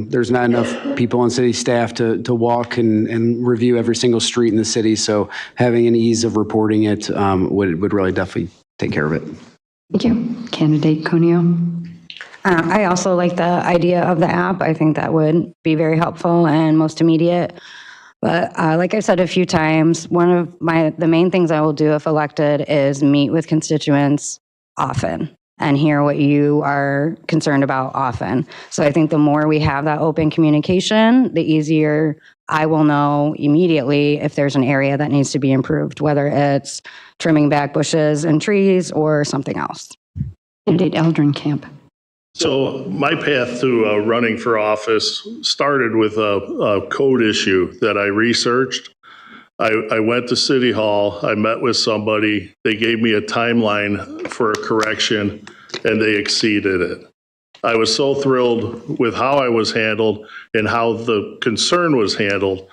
There's not enough people on city staff to walk and review every single street in the city, so having an ease of reporting it would really definitely take care of it. Thank you. Candidate Cuneo. I also like the idea of the app. I think that would be very helpful and most immediate. But like I've said a few times, one of the main things I will do if elected is meet with constituents often and hear what you are concerned about often. So I think the more we have that open communication, the easier I will know immediately if there's an area that needs to be improved, whether it's trimming back bushes and trees or something else. Candidate Eldrenkamp. So my path to running for office started with a code issue that I researched. I went to City Hall, I met with somebody, they gave me a timeline for a correction, and they exceeded it. I was so thrilled with how I was handled and how the concern was handled,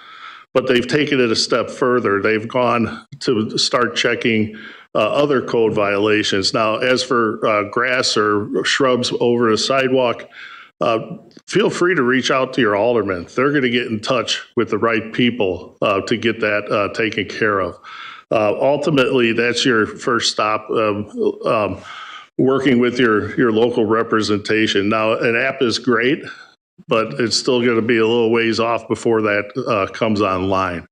but they've taken it a step further. They've gone to start checking other code violations. Now, as for grass or shrubs over a sidewalk, feel free to reach out to your alderman. They're going to get in touch with the right people to get that taken care of. Ultimately, that's your first stop, working with your local representation. Now, an app is great, but it's still going to be a little ways off before that comes online.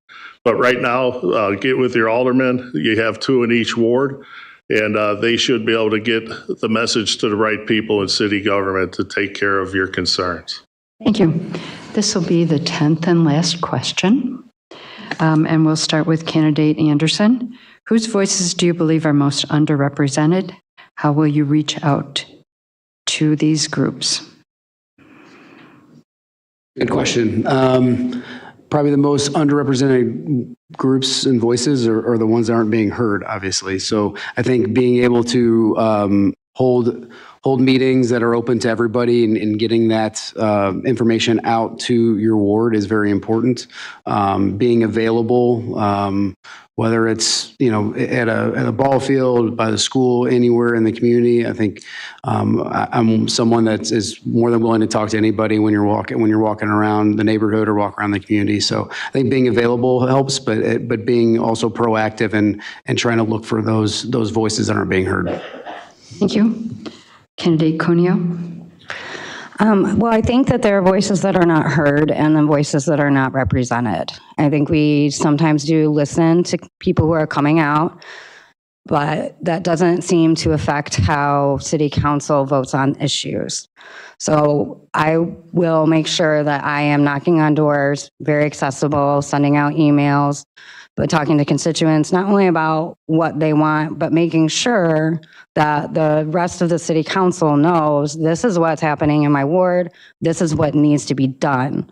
But right now, get with your alderman. You have 2 in each ward, and they should be able to get the message to the right people in city government to take care of your concerns. Thank you. This will be the 10th and last question. And we'll start with candidate Anderson. Whose voices do you believe are most underrepresented? How will you reach out to these groups? Good question. Probably the most underrepresented groups and voices are the ones that aren't being heard, obviously. So I think being able to hold meetings that are open to everybody and getting that information out to your ward is very important. Being available, whether it's at a ball field, by the school, anywhere in the community. I think I'm someone that is more than willing to talk to anybody when you're walking around the neighborhood or walk around the community. So I think being available helps, but being also proactive and trying to look for those voices that aren't being heard. Thank you. Candidate Cuneo. Well, I think that there are voices that are not heard and then voices that are not represented. I think we sometimes do listen to people who are coming out, but that doesn't seem to affect how city council votes on issues. So I will make sure that I am knocking on doors, very accessible, sending out emails, but talking to constituents, not only about what they want, but making sure that the rest of the city council knows this is what's happening in my ward, this is what needs to be done.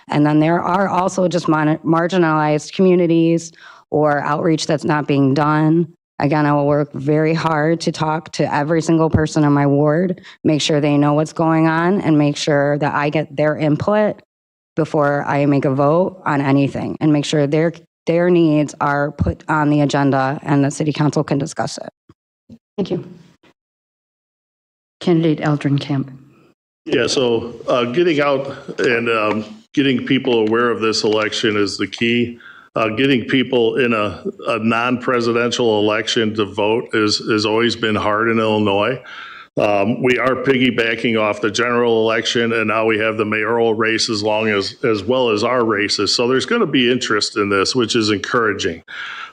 And then there are also just marginalized communities or outreach that's not being done. Again, I will work very hard to talk to every single person in my ward, make sure they know what's going on, and make sure that I get their input before I make a vote on anything, and make sure their needs are put on the agenda and the city council can discuss it. Thank you. Candidate Eldrenkamp. Yeah, so getting out and getting people aware of this election is the key. Getting people in a non-presidential election to vote has always been hard in Illinois. We are piggybacking off the general election, and now we have the mayoral race as well as our races. So there's going to be interest in this, which is encouraging.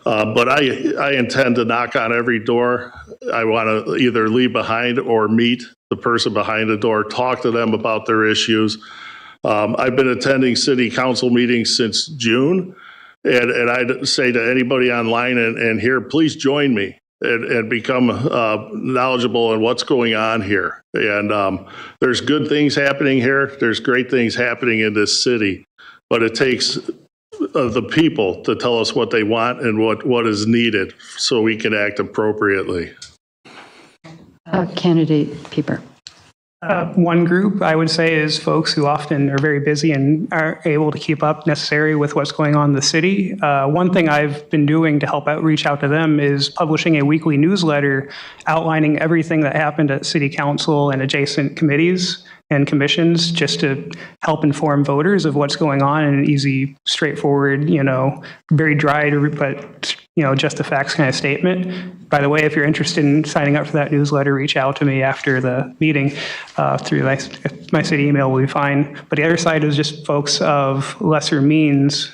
But I intend to knock on every door. I want to either leave behind or meet the person behind the door, talk to them about their issues. I've been attending city council meetings since June, and I'd say to anybody online and here, please join me and become knowledgeable on what's going on here. And there's good things happening here. There's great things happening in this city, but it takes the people to tell us what they want and what is needed so we can act appropriately. Candidate Pieper. One group I would say is folks who often are very busy and aren't able to keep up necessarily with what's going on in the city. One thing I've been doing to help reach out to them is publishing a weekly newsletter outlining everything that happened at City Council and adjacent committees and commissions, just to help inform voters of what's going on in an easy, straightforward, very dry but just the facts kind of statement. By the way, if you're interested in signing up for that newsletter, reach out to me after the meeting through my city email will be fine. But the other side is just folks of lesser means.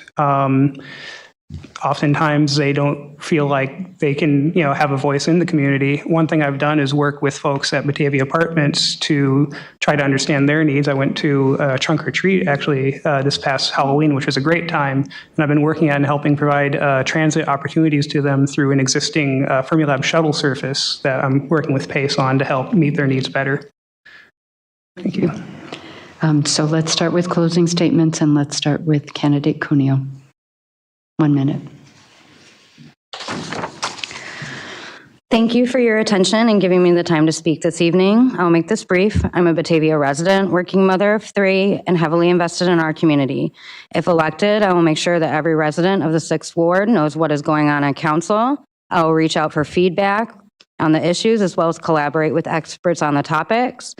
Oftentimes they don't feel like they can, have a voice in the community. One thing I've done is work with folks at Batavia Apartments to try to understand their needs. I went to a trunk or treat actually this past Halloween, which was a great time. And I've been working on helping provide transit opportunities to them through an existing Fermilab shuttle service that I'm working with PACE on to help meet their needs better. Thank you. So let's start with closing statements, and let's start with candidate Cuneo. 1 minute. Thank you for your attention and giving me the time to speak this evening. I'll make this brief. I'm a Batavia resident, working mother of 3, and heavily invested in our community. If elected, I will make sure that every resident of the 6th Ward knows what is going on at council. I will reach out for feedback on the issues as well as collaborate with experts on the topics.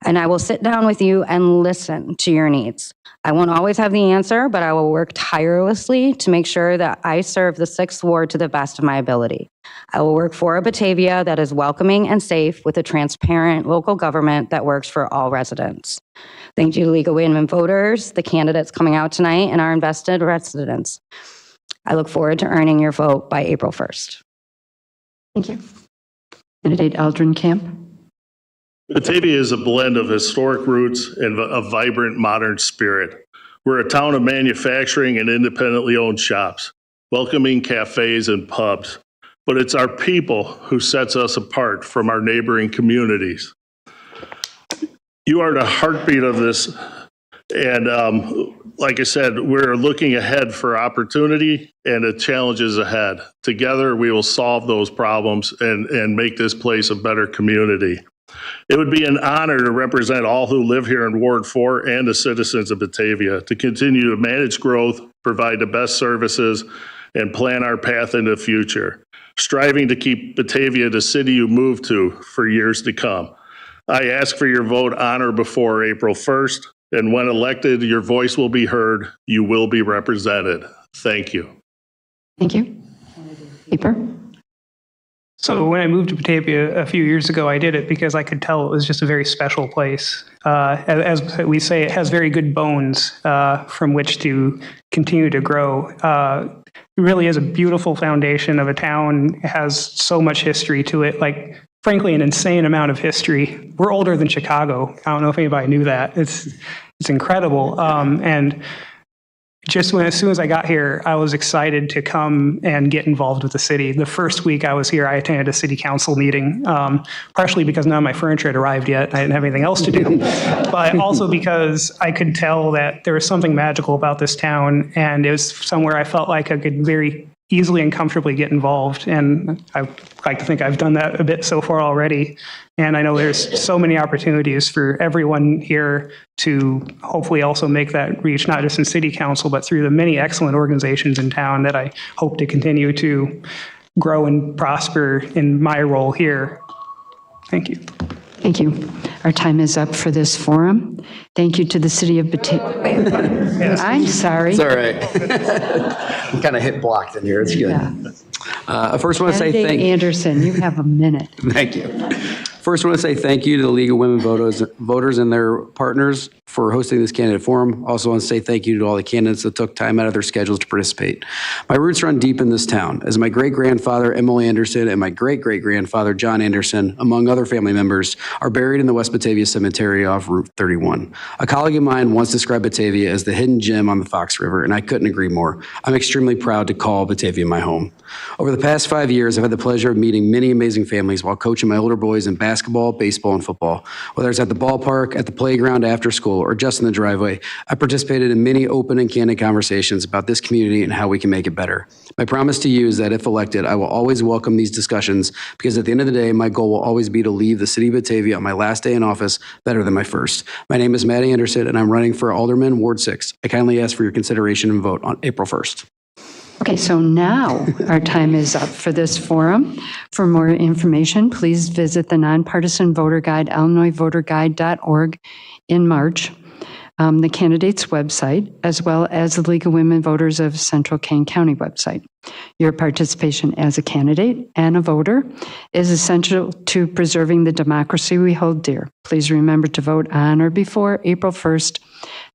And I will sit down with you and listen to your needs. I won't always have the answer, but I will work tirelessly to make sure that I serve the 6th Ward to the best of my ability. I will work for a Batavia that is welcoming and safe with a transparent local government that works for all residents. Thank you, League of Women Voters, the candidates coming out tonight, and our invested residents. I look forward to earning your vote by April 1st. Thank you. Candidate Eldrin Camp. Batavia is a blend of historic roots and a vibrant modern spirit. We're a town of manufacturing and independently owned shops, welcoming cafes and pubs. But it's our people who sets us apart from our neighboring communities. You are the heartbeat of this. And like I said, we're looking ahead for opportunity and the challenges ahead. Together, we will solve those problems and make this place a better community. It would be an honor to represent all who live here in Ward 4 and the citizens of Batavia to continue to manage growth, provide the best services, and plan our path in the future, striving to keep Batavia the city you move to for years to come. I ask for your vote on or before April 1st, and when elected, your voice will be heard, you will be represented. Thank you. Thank you. Pieper. So when I moved to Batavia a few years ago, I did it because I could tell it was just a very special place. As we say, it has very good bones from which to continue to grow. It really is a beautiful foundation of a town. It has so much history to it, like, frankly, an insane amount of history. We're older than Chicago. I don't know if anybody knew that. It's incredible. And just as soon as I got here, I was excited to come and get involved with the city. The first week I was here, I attended a city council meeting, partially because none of my furniture had arrived yet. I didn't have anything else to do, but also because I could tell that there was something magical about this town, and it was somewhere I felt like I could very easily and comfortably get involved. And I like to think I've done that a bit so far already. And I know there's so many opportunities for everyone here to hopefully also make that reach, not just in city council, but through the many excellent organizations in town that I hope to continue to grow and prosper in my role here. Thank you. Thank you. Our time is up for this forum. Thank you to the city of Batavia. I'm sorry. It's all right. I'm kind of hit blocked in here. It's good. Yeah. First, I want to say Candidate thank you. Anderson, you have a minute. Thank you. First, I want to say thank you to the League of Women Voters and their partners for hosting this candidate forum. Also want to say thank you to all the candidates that took time out of their schedules to participate. My roots run deep in this town, as my great-grandfather, Emily Anderson, and my great-great-grandfather, John Anderson, among other family members, are buried in the West Batavia Cemetery off Route 31. A colleague of mine once described Batavia as the hidden gem on the Fox River, and I couldn't agree more. I'm extremely proud to call Batavia my home. Over the past 5 years, I've had the pleasure of meeting many amazing families while coaching my older boys in basketball, basketball, baseball, and football. Whether it's at the ballpark, at the playground, after school, or just in the driveway, I participated in many open and candid conversations about this community and how we can make it better. My promise to you is that if elected, I will always welcome these discussions because at the end of the day, my goal will always be to leave the city of Batavia on my last day in office better than my first. My name is Matt Anderson, and I'm running for Alderman, Ward 6. I kindly ask for your consideration and vote on April 1st. Okay, so now our time is up for this forum. For more information, please visit the Nonpartisan Voter Guide, illinoisvoterguide.org in March, the candidates' website, as well as the League of Women Voters of Central Kane County website. Your participation as a candidate and a voter is essential to preserving the democracy we hold dear. Please remember to vote on or before April 1st,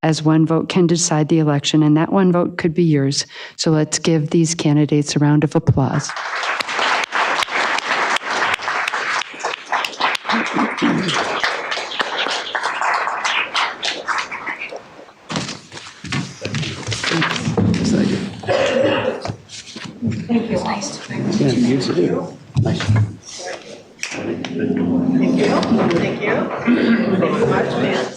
as one vote can decide the election, and that one vote could be yours. So let's give these candidates a round of applause. Thank you. Thank you much, man.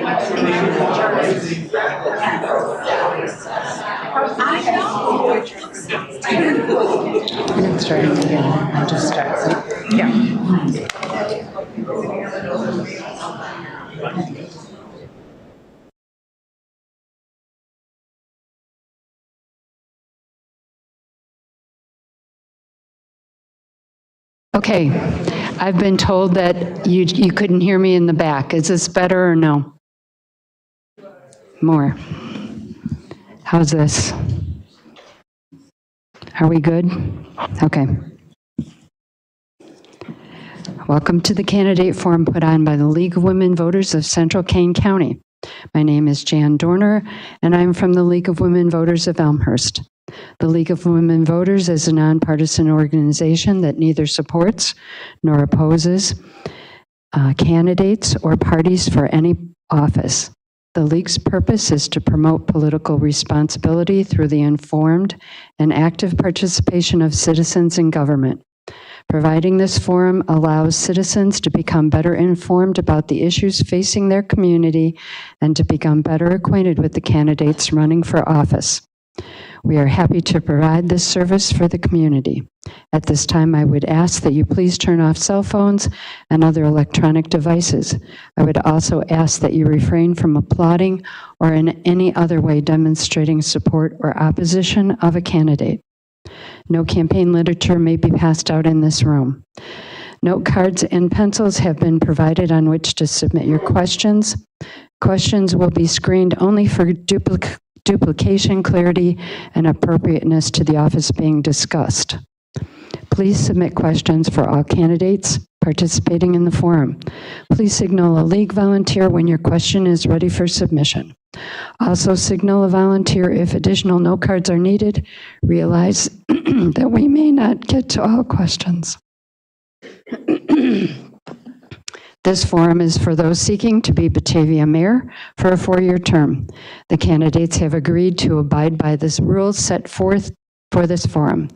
And starting again, I just start. Yeah. Okay, I've been told that you couldn't hear me in the back. Is this better or no? More. How's this? Are we good? Okay. Welcome to the candidate forum put on by the League of Women Voters of Central Kane County. My name is Jan Dorner, and I'm from the League of Women Voters of Elmhurst. The League of Women Voters is a nonpartisan organization that neither supports nor opposes candidates or parties for any office. The League's purpose is to promote political responsibility through the informed and active participation of citizens in government. Providing this forum allows citizens to become better informed about the issues facing their community and to become better acquainted with the candidates running for office. We are happy to provide this service for the community. At this time, I would ask that you please turn off cell phones and other electronic devices. I would also ask that you refrain from applauding or in any other way demonstrating support or opposition of a candidate. No campaign literature may be passed out in this room. Note cards and pencils have been provided on which to submit your questions. Questions will be screened only for duplication, clarity, and appropriateness to the office being discussed. Please submit questions for all candidates participating in the forum. Please signal a League volunteer when your question is ready for submission. Also signal a volunteer if additional note cards are needed. Realize that we may not get to all questions. This forum is for those seeking to be Batavia mayor for a 4-year term. The candidates have agreed to abide by the rules set forth for this forum.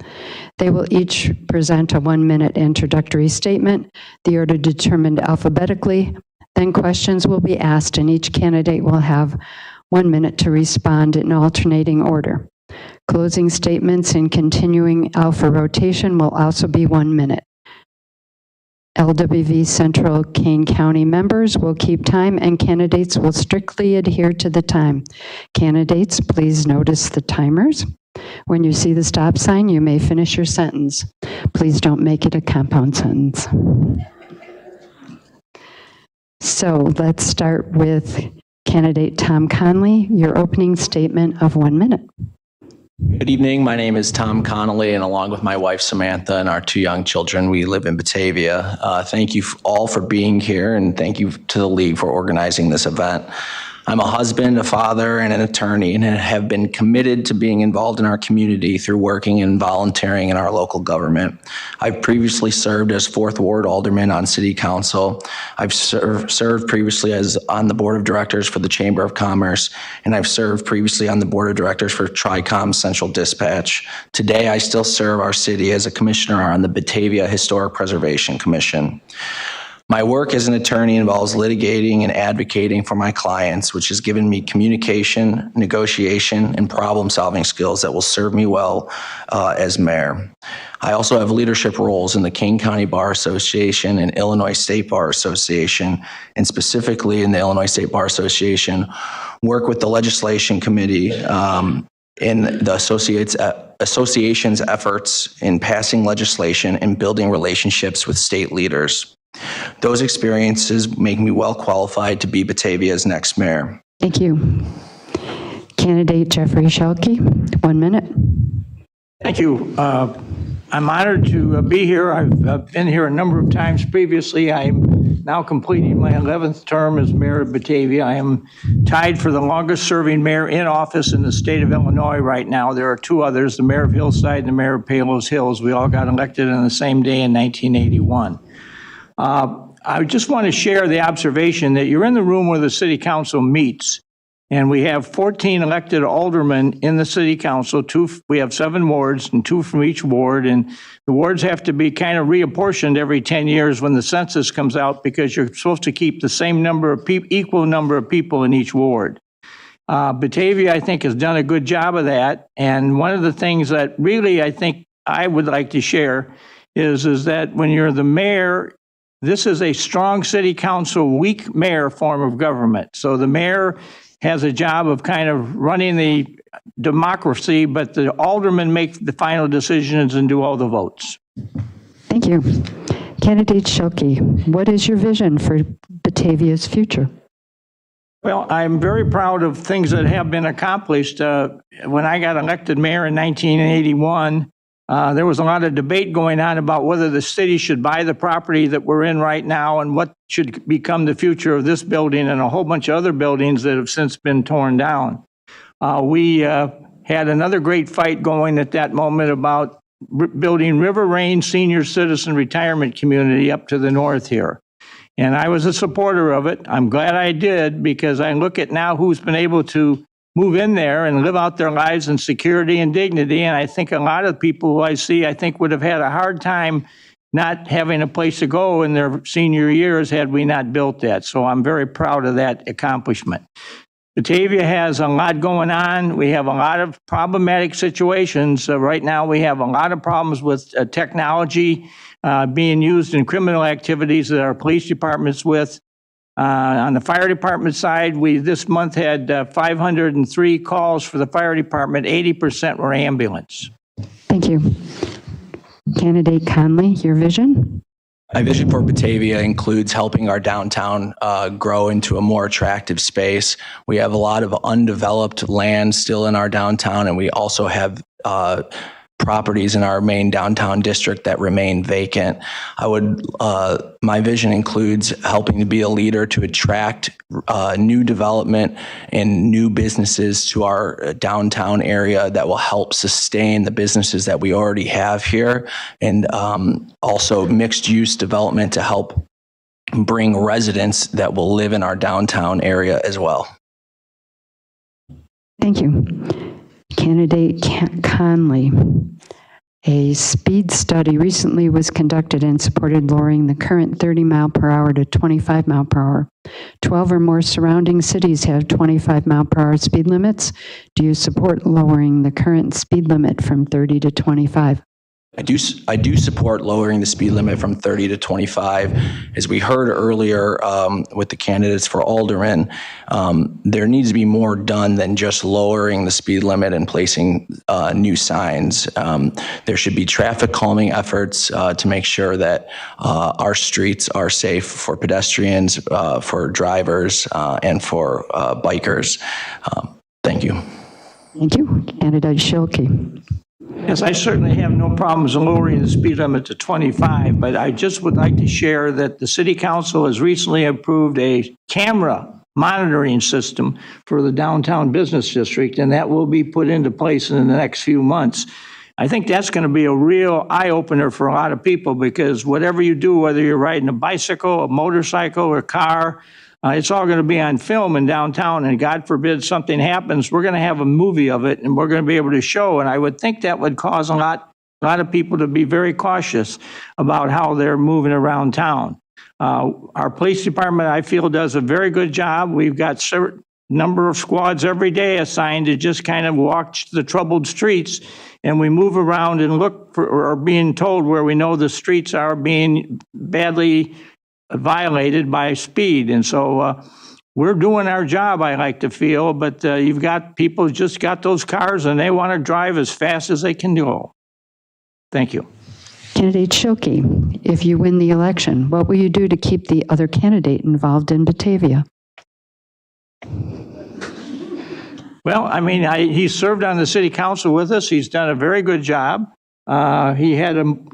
They will each present a 1-minute introductory statement, the order determined alphabetically. Then questions will be asked and each candidate will have 1 minute to respond in alternating order. Closing statements in continuing alpha rotation will also be 1 minute. LWV Central Kane County members will keep time and candidates will strictly adhere to the time. Candidates, please notice the timers. When you see the stop sign, you may finish your sentence. Please don't make it a compound sentence. So let's start with candidate Tom Conley, your opening statement of 1 minute. Good evening. My name is Tom Connolly, and along with my wife Samantha and our 2 young children, we live in Batavia. Thank you all for being here, and thank you to the League for organizing this event. I'm a husband, a father, and an attorney, and have been committed to being involved in our community through working and volunteering in our local government. I've previously served as 4th Ward Alderman on City Council. I've served previously as on the Board of Directors for the Chamber of Commerce, and I've served previously on the Board of Directors for TRICOM Central Dispatch. Today, I still serve our city as a commissioner on the Batavia Historic Preservation Commission. My work as an attorney involves litigating and advocating for my clients, which has given me communication, negotiation, and problem-solving skills that will serve me well as mayor. I also have leadership roles in the Kane County Bar Association and Illinois State Bar Association, and specifically in the Illinois State Bar Association, work with the legislation committee in the association's efforts in passing legislation and building relationships with state leaders. Those experiences make me well qualified to be Batavia's next mayor. Thank you. Candidate Jeffrey Schelke, 1 minute. Thank you. I'm honored to be here. I've been here a number of times previously. I'm now completing my 11th term as mayor of Batavia. I am tied for the longest serving mayor in office in the state of Illinois right now. There are 2 others, the mayor of Hillside and the mayor of Palos Hills. We all got elected on the same day in 1981. I just want to share the observation that you're in the room where the city council meets, And we have 14 elected aldermen in the city council. We have 7 wards and 2 from each ward. And the wards have to be kind of reapportioned every 10 years when the census comes out, because you're supposed to keep the same number of equal number of people in each ward. Batavia, I think, has done a good job of that. And one of the things that really I think I would like to share is that when you're the mayor, this is a strong city council, weak mayor form of government. So the mayor has a job of kind of running the democracy, but the aldermen make the final decisions and do all the votes. Thank you. Candidate Schilke, what is your vision for Batavia's future? Well, I'm very proud of things that have been accomplished. When I got elected mayor in 1981, there was a lot of debate going on about whether the city should buy the property that we're in right now and what should become the future of this building and a whole bunch of other buildings that have since been torn down. We had another great fight going at that moment about building River Range Senior Citizen Retirement Community up to the north here. And I was a supporter of it. I'm glad I did, because I look at now who's been able to move in there and live out their lives in security and dignity. And I think a lot of people who I see, I think, would have had a hard time not having a place to go in their senior years had we not built that. So I'm very proud of that accomplishment. Batavia has a lot going on. We have a lot of problematic situations. Right now, we have a lot of problems with technology being used in criminal activities that our police department's with. On the fire department side, we this month had 503 calls for the fire department. 80% were ambulance. Thank you. Candidate Conley, your vision? My vision for Batavia includes helping our downtown grow into a more attractive space. We have a lot of undeveloped land still in our downtown, and we also have properties in our main downtown district that remain vacant. My vision includes helping to be a leader to attract new development and new businesses to our downtown area that will help sustain the businesses that we already have here, and also mixed use development to help bring residents that will live in our downtown area as well. Thank you. Candidate Conley, a speed study recently was conducted and supported lowering the current 30 mile per hour to 25 mile per hour. 12 or more surrounding cities have 25 mile per hour speed limits. Do you support lowering the current speed limit from 30 to 25? I do support lowering the speed limit from 30 to 25. As we heard earlier with the candidates for alderman, there needs to be more done than just lowering the speed limit and placing new signs. There should be traffic calming efforts to make sure that our streets are safe for pedestrians, for drivers, and for bikers. Thank you. Thank you. Candidate Schilke. Yes, I certainly have no problems lowering the speed limit to 25, but I just would like to share that the City Council has recently approved a camera monitoring system for the downtown business district, and that will be put into place in the next few months. I think that's going to be a real eye-opener for a lot of people, because whatever you do, whether you're riding a bicycle, a motorcycle, or a car, it's all going to be on film in downtown, and God forbid something happens, we're going to have a movie of it, and we're going to be able to show. And I would think that would cause a lot of people to be very cautious about how they're moving around town. Our police department, I feel, does a very good job. We've got certain number of squads every day assigned to just kind of walk the troubled streets, and we move around and look for, or are being told where we know the streets are being badly violated by speed. And so we're doing our job, I like to feel, but you've got people just got those cars and they want to drive as fast as they can go. Thank you. Candidate Schilke, if you win the election, what will you do to keep the other candidate involved in Batavia? Well, I mean, he served on the city council with us. He's done a very good job. He had to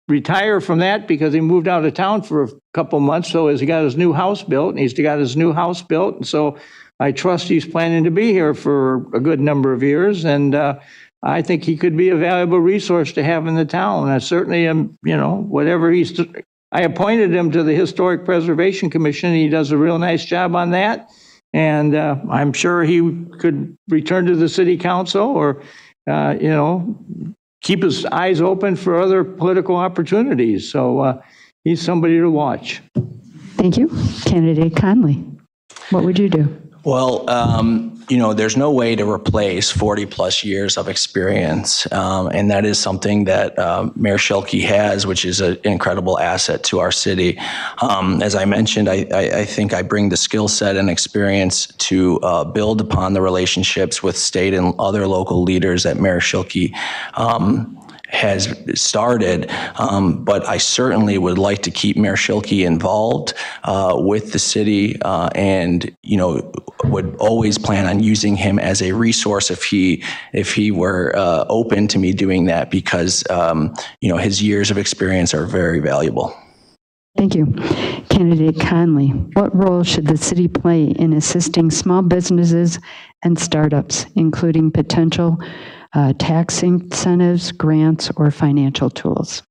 retire from that because he moved out of town for a couple months. So he got his new house built, and he's got his new house built. And so I trust he's planning to be here for a good number of years. And I think he could be a valuable resource to have in the town. I certainly am, whatever I appointed him to the Historic Preservation Commission. He does a real nice job on that. and I'm sure he could return to the city council or, keep his eyes open for other political opportunities. So he's somebody to watch. Thank you. Candidate Conley, what would you do? Well, there's no way to replace 40-plus years of experience, and that is something that Mayor Schilke has, which is an incredible asset to our city. As I mentioned, I think I bring the skill set and experience to build upon the relationships with state and other local leaders that Mayor Schilke has started, but I certainly would like to keep Mayor Schilke involved with the city, and would always plan on using him as a resource if he were open to me doing that, because his years of experience are very valuable. Thank you. Candidate Conley, what role should the city play in assisting small businesses and startups, including potential tax incentives, grants, or financial tools?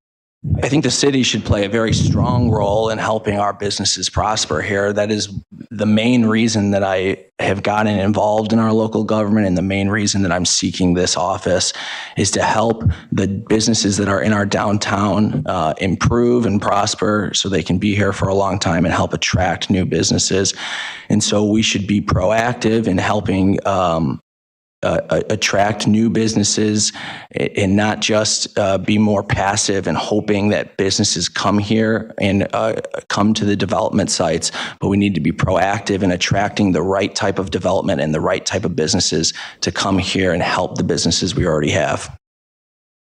I think the city should play a very strong role in helping our businesses prosper here. That is the main reason that I have gotten involved in our local government, and the main reason that I'm seeking this office is to help the businesses that are in our downtown improve and prosper so they can be here for a long time and help attract new businesses. And so we should be proactive in helping attract new businesses and not just be more passive and hoping that businesses come here and come to the development sites, but we need to be proactive in attracting the right type of development and the right type of businesses to come here and help the businesses we already have.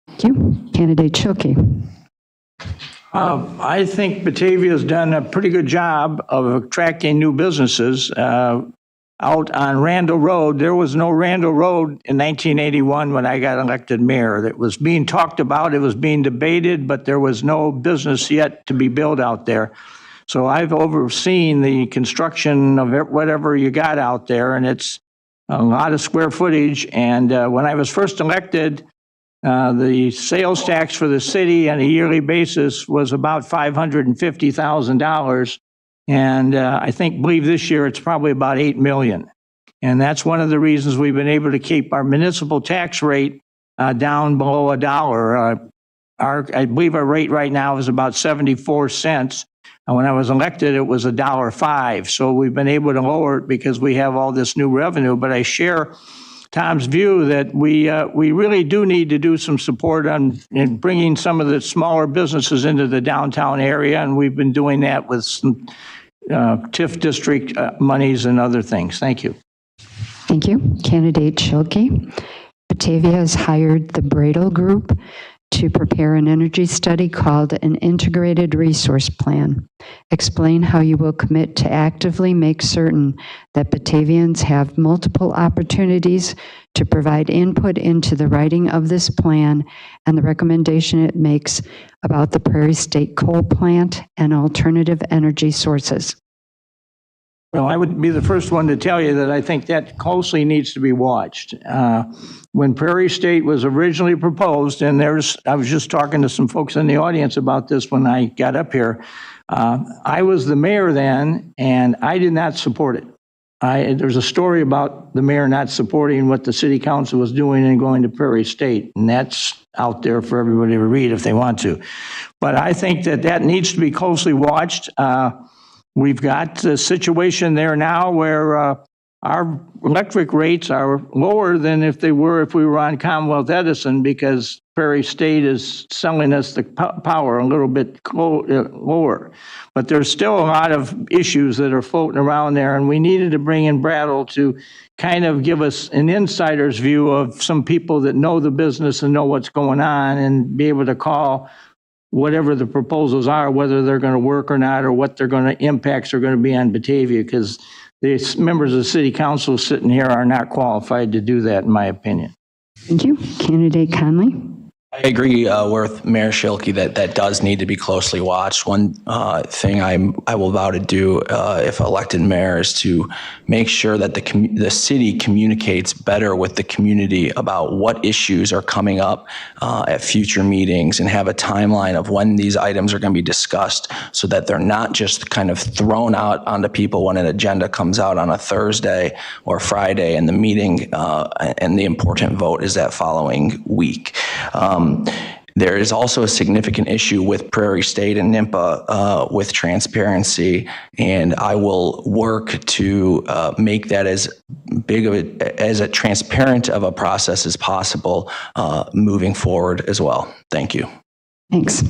Thank you. Candidate Schilke. I think Batavia's done a pretty good job of attracting new businesses. Out on Randall Road, there was no Randall Road in 1981 when I got elected mayor. It was being talked about, it was being debated, but there was no business yet to be built out there. So I've overseen the construction of whatever you got out there, and it's a lot of square footage. And when I was first elected, the sales tax for the city on a yearly basis was about $550,000. And believe this year it's probably about 8 million. And that's one of the reasons we've been able to keep our municipal tax rate down below $1. I believe our rate right now is about 74 cents. And when I was elected, it was $1.05. So we've been able to lower it because we have all this new revenue. But I share Tom's view that we really do need to do some support in bringing some of the smaller businesses into the downtown area, and we've been doing that with some TIF district monies and other things. Thank you. Thank you. Candidate Schilke. Batavia has hired the Bradle Group to prepare an energy study called an Integrated Resource Plan. Explain how you will commit to actively make certain that Batavians have multiple opportunities to provide input into the writing of this plan and the recommendation it makes about the Prairie State Coal Plant and alternative energy sources. Well, I would be the first one to tell you that I think that closely needs to be watched. When Prairie State was originally proposed, and I was just talking to some folks in the audience about this when I got up here. I was the mayor then, and I did not support it. There's a story about the mayor not supporting what the city council was doing and going to Prairie State, and that's out there for everybody to read if they want to. But I think that needs to be closely watched. We've got a situation there now where our electric rates are lower than if we were on Commonwealth Edison, because Prairie State is selling us the power a little bit lower. But there's still a lot of issues that are floating around there, and we needed to bring in Bradle to kind of give us an insider's view of some people that know the business and know what's going on, and be able to call whatever the proposals are, whether they're going to work or not, or what impacts are going to be on Batavia, because the members of the city council sitting here are not qualified to do that, in my opinion. Thank you. Candidate Conley. I agree with Mayor Schilke that does need to be closely watched. One thing I will vow to do if elected mayor is to make sure that the city communicates better with the community about what issues are coming up at future meetings and have a timeline of when these items are going to be discussed so that they're not just kind of thrown out onto people when an agenda comes out on a Thursday or Friday and the meeting and the important vote is that following week. There is also a significant issue with Prairie State and NIMPA with transparency, and I will work to make that as big of a transparent of a process as possible moving forward as well. Thank you. Thanks.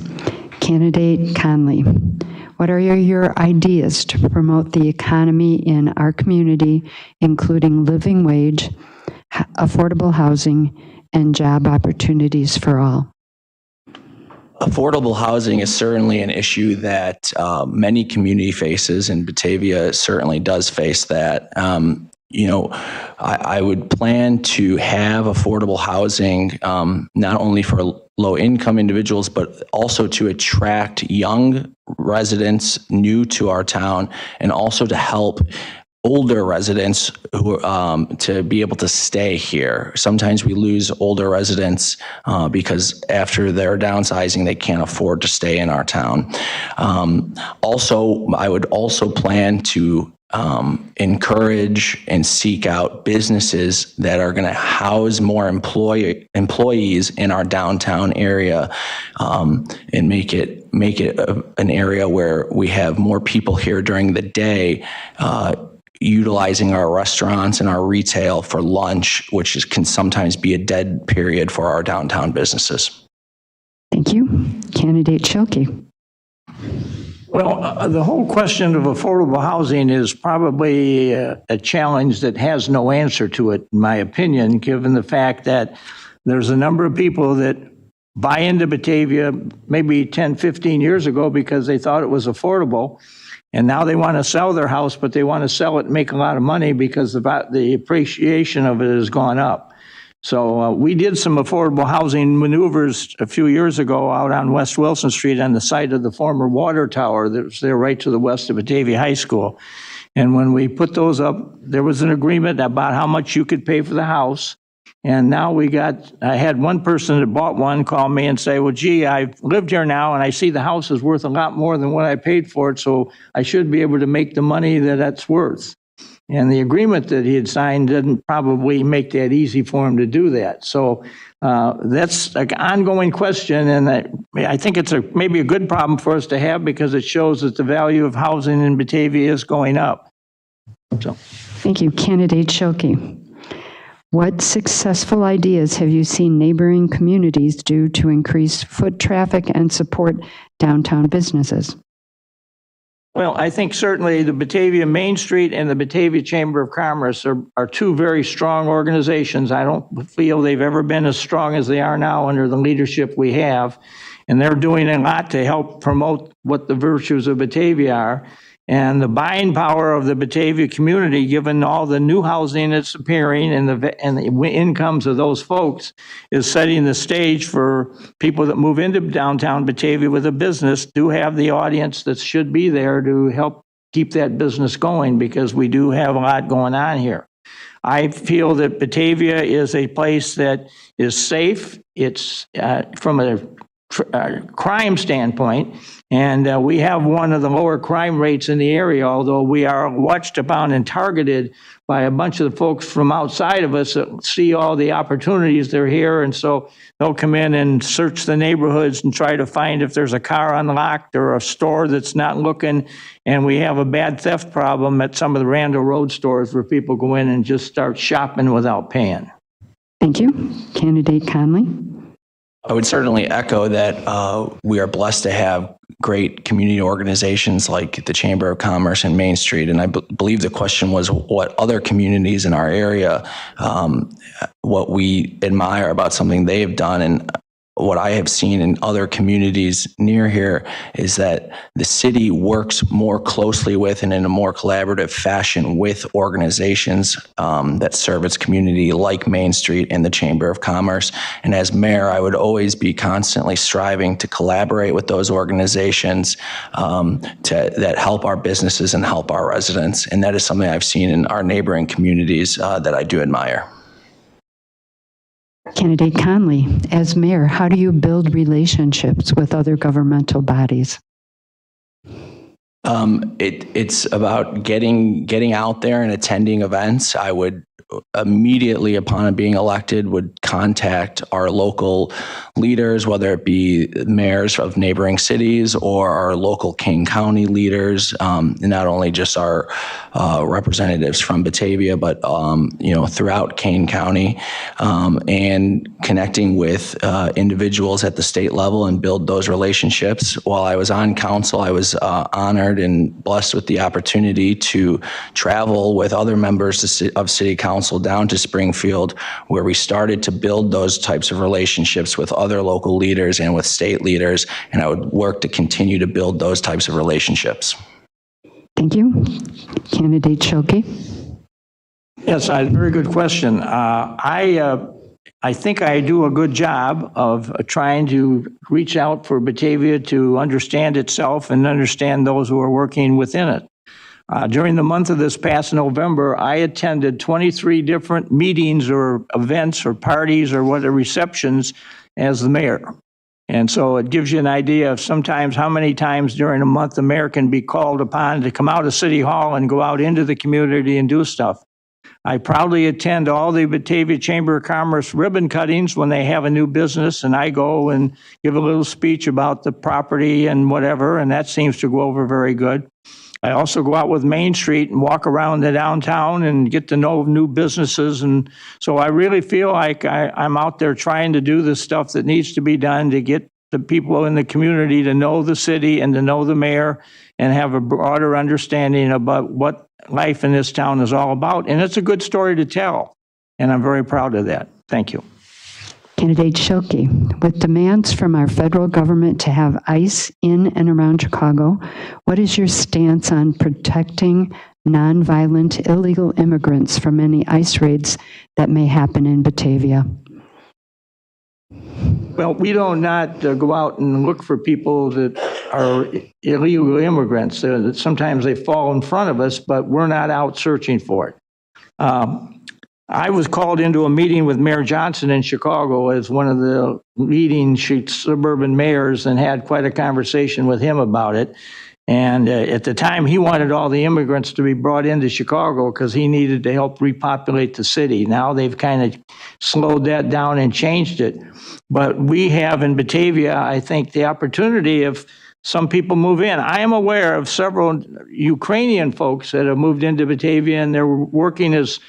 Candidate Conley, what are your ideas to promote the economy in our community, including living wage, affordable housing, and job opportunities for all? Affordable housing is certainly an issue that many community faces, and Batavia certainly does face that. I would plan to have affordable housing not only for low-income individuals, but also to attract young residents new to our town, and also to help older residents who to be able to stay here. Sometimes we lose older residents because after their downsizing, they can't afford to stay in our town. Also, I would also plan to encourage and seek out businesses that are going to house more employees in our downtown area and make it an area where we have more people here during the day utilizing our restaurants and our retail for lunch, which can sometimes be a dead period for our downtown businesses. Thank you. Candidate Schilke. Well, the whole question of affordable housing is probably a challenge that has no answer to it, in my opinion, given the fact that there's a number of people that buy into Batavia maybe 10, 15 years ago because they thought it was affordable. And now they want to sell their house, but they want to sell it and make a lot of money because the appreciation of it has gone up. So we did some affordable housing maneuvers a few years ago out on West Wilson Street on the site of the former water tower that was there right to the west of Batavia High School. And when we put those up, there was an agreement about how much you could pay for the house. And now I had one person that bought one call me and say, well, gee, I've lived here now and I see the house is worth a lot more than what I paid for it, so I should be able to make the money that that's worth. And the agreement that he had signed didn't probably make that easy for him to do that. So that's an ongoing question, and I think it's maybe a good problem for us to have because it shows that the value of housing in Batavia is going up. So. Thank you. Candidate Schilke. What successful ideas have you seen neighboring communities do to increase foot traffic and support downtown businesses? Well, I think certainly the Batavia Main Street and the Batavia Chamber of Commerce are two very strong organizations. I don't feel they've ever been as strong as they are now under the leadership we have. And they're doing a lot to help promote what the virtues of Batavia are. And the buying power of the Batavia community, given all the new housing that's appearing and the incomes of those folks, is setting the stage for people that move into downtown Batavia with a business do have the audience that should be there to help keep that business going, because we do have a lot going on here. I feel that Batavia is a place that is safe. It's from a crime standpoint, and we have one of the lower crime rates in the area, although we are watched upon and targeted by a bunch of the folks from outside of us that see all the opportunities that are here, and so they'll come in and search the neighborhoods and try to find if there's a car unlocked or a store that's not looking, and we have a bad theft problem at some of the Randall Road stores where people go in and just start shopping without paying. Thank you. Candidate Conley. I would certainly echo that we are blessed to have great community organizations like the Chamber of Commerce and Main Street. And I believe the question was what other communities in our area, what we admire about something they have done. And what I have seen in other communities near here is that the city works more closely with and in a more collaborative fashion with organizations that serve its community, like Main Street and the Chamber of Commerce. And as mayor, I would always be constantly striving to collaborate with those organizations that help our businesses and help our residents. And that is something I've seen in our neighboring communities that I do admire. Candidate Conley, as mayor, how do you build relationships with other governmental bodies? It's about getting out there and attending events. I would immediately upon being elected would contact our local leaders, whether it be mayors of neighboring cities or our local Kane County leaders, not only just our representatives from Batavia, but throughout Kane County, and connecting with individuals at the state level and build those relationships. While I was on council, I was honored and blessed with the opportunity to travel with other members of City Council down to Springfield, where we started to build those types of relationships with other local leaders and with state leaders, and I would work to continue to build those types of relationships. Thank you. Candidate Schilke. Yes, very good question. I think I do a good job of trying to reach out for Batavia to understand itself and understand those who are working within it. During the month of this past November, I attended 23 different meetings or events or parties or receptions as the mayor. And so it gives you an idea of sometimes how many times during a month the mayor can be called upon to come out of City Hall and go out into the community and do stuff. I proudly attend all the Batavia Chamber of Commerce ribbon cuttings when they have a new business, and I go and give a little speech about the property and whatever, and that seems to go over very good. I also go out with Main Street and walk around the downtown and get to know new businesses. And so I really feel like I'm out there trying to do the stuff that needs to be done to get the people in the community to know the city and to know the mayor and have a broader understanding about what life in this town is all about. And it's a good story to tell. And I'm very proud of that. Thank you. Candidate Schilke, with demands from our federal government to have ICE in and around Chicago, what is your stance on protecting nonviolent illegal immigrants from any ICE raids that may happen in Batavia? Well, we do not go out and look for people that are illegal immigrants. Sometimes they fall in front of us, but we're not out searching for it. I was called into a meeting with Mayor Johnson in Chicago as one of the leading suburban mayors and had quite a conversation with him about it. And at the time, he wanted all the immigrants to be brought into Chicago because he needed to help repopulate the city. Now they've kind of slowed that down and changed it. But we have in Batavia, I think, the opportunity of some people move in. I am aware of several Ukrainian folks that have moved into Batavia, and they're working as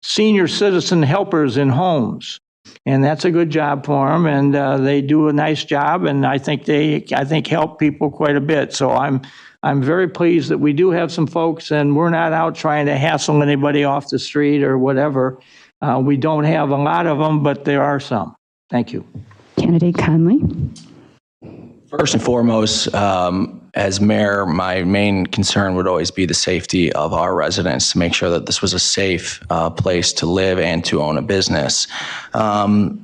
senior citizen helpers in homes. And that's a good job for them, and they do a nice job, and I think help people quite a bit. So I'm very pleased that we do have some folks, and we're not out trying to hassle anybody off the street or whatever. We don't have a lot of them, but there are some. Thank you. Candidate Conley. First and foremost, as mayor, my main concern would always be the safety of our residents, to make sure that this was a safe place to live and to own a business. The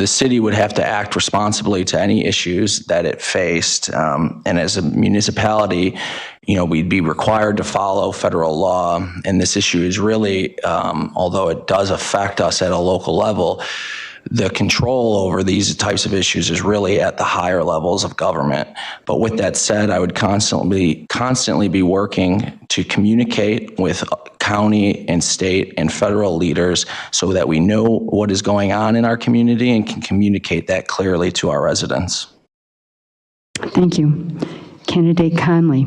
city would have to act responsibly to any issues that it faced. And as a municipality, we'd be required to follow federal law. And this issue is really, although it does affect us at a local level, the control over these types of issues is really at the higher levels of government. But with that said, I would constantly be working to communicate with county and state and federal leaders so that we know what is going on in our community and can communicate that clearly to our residents. Thank you. Candidate Conley,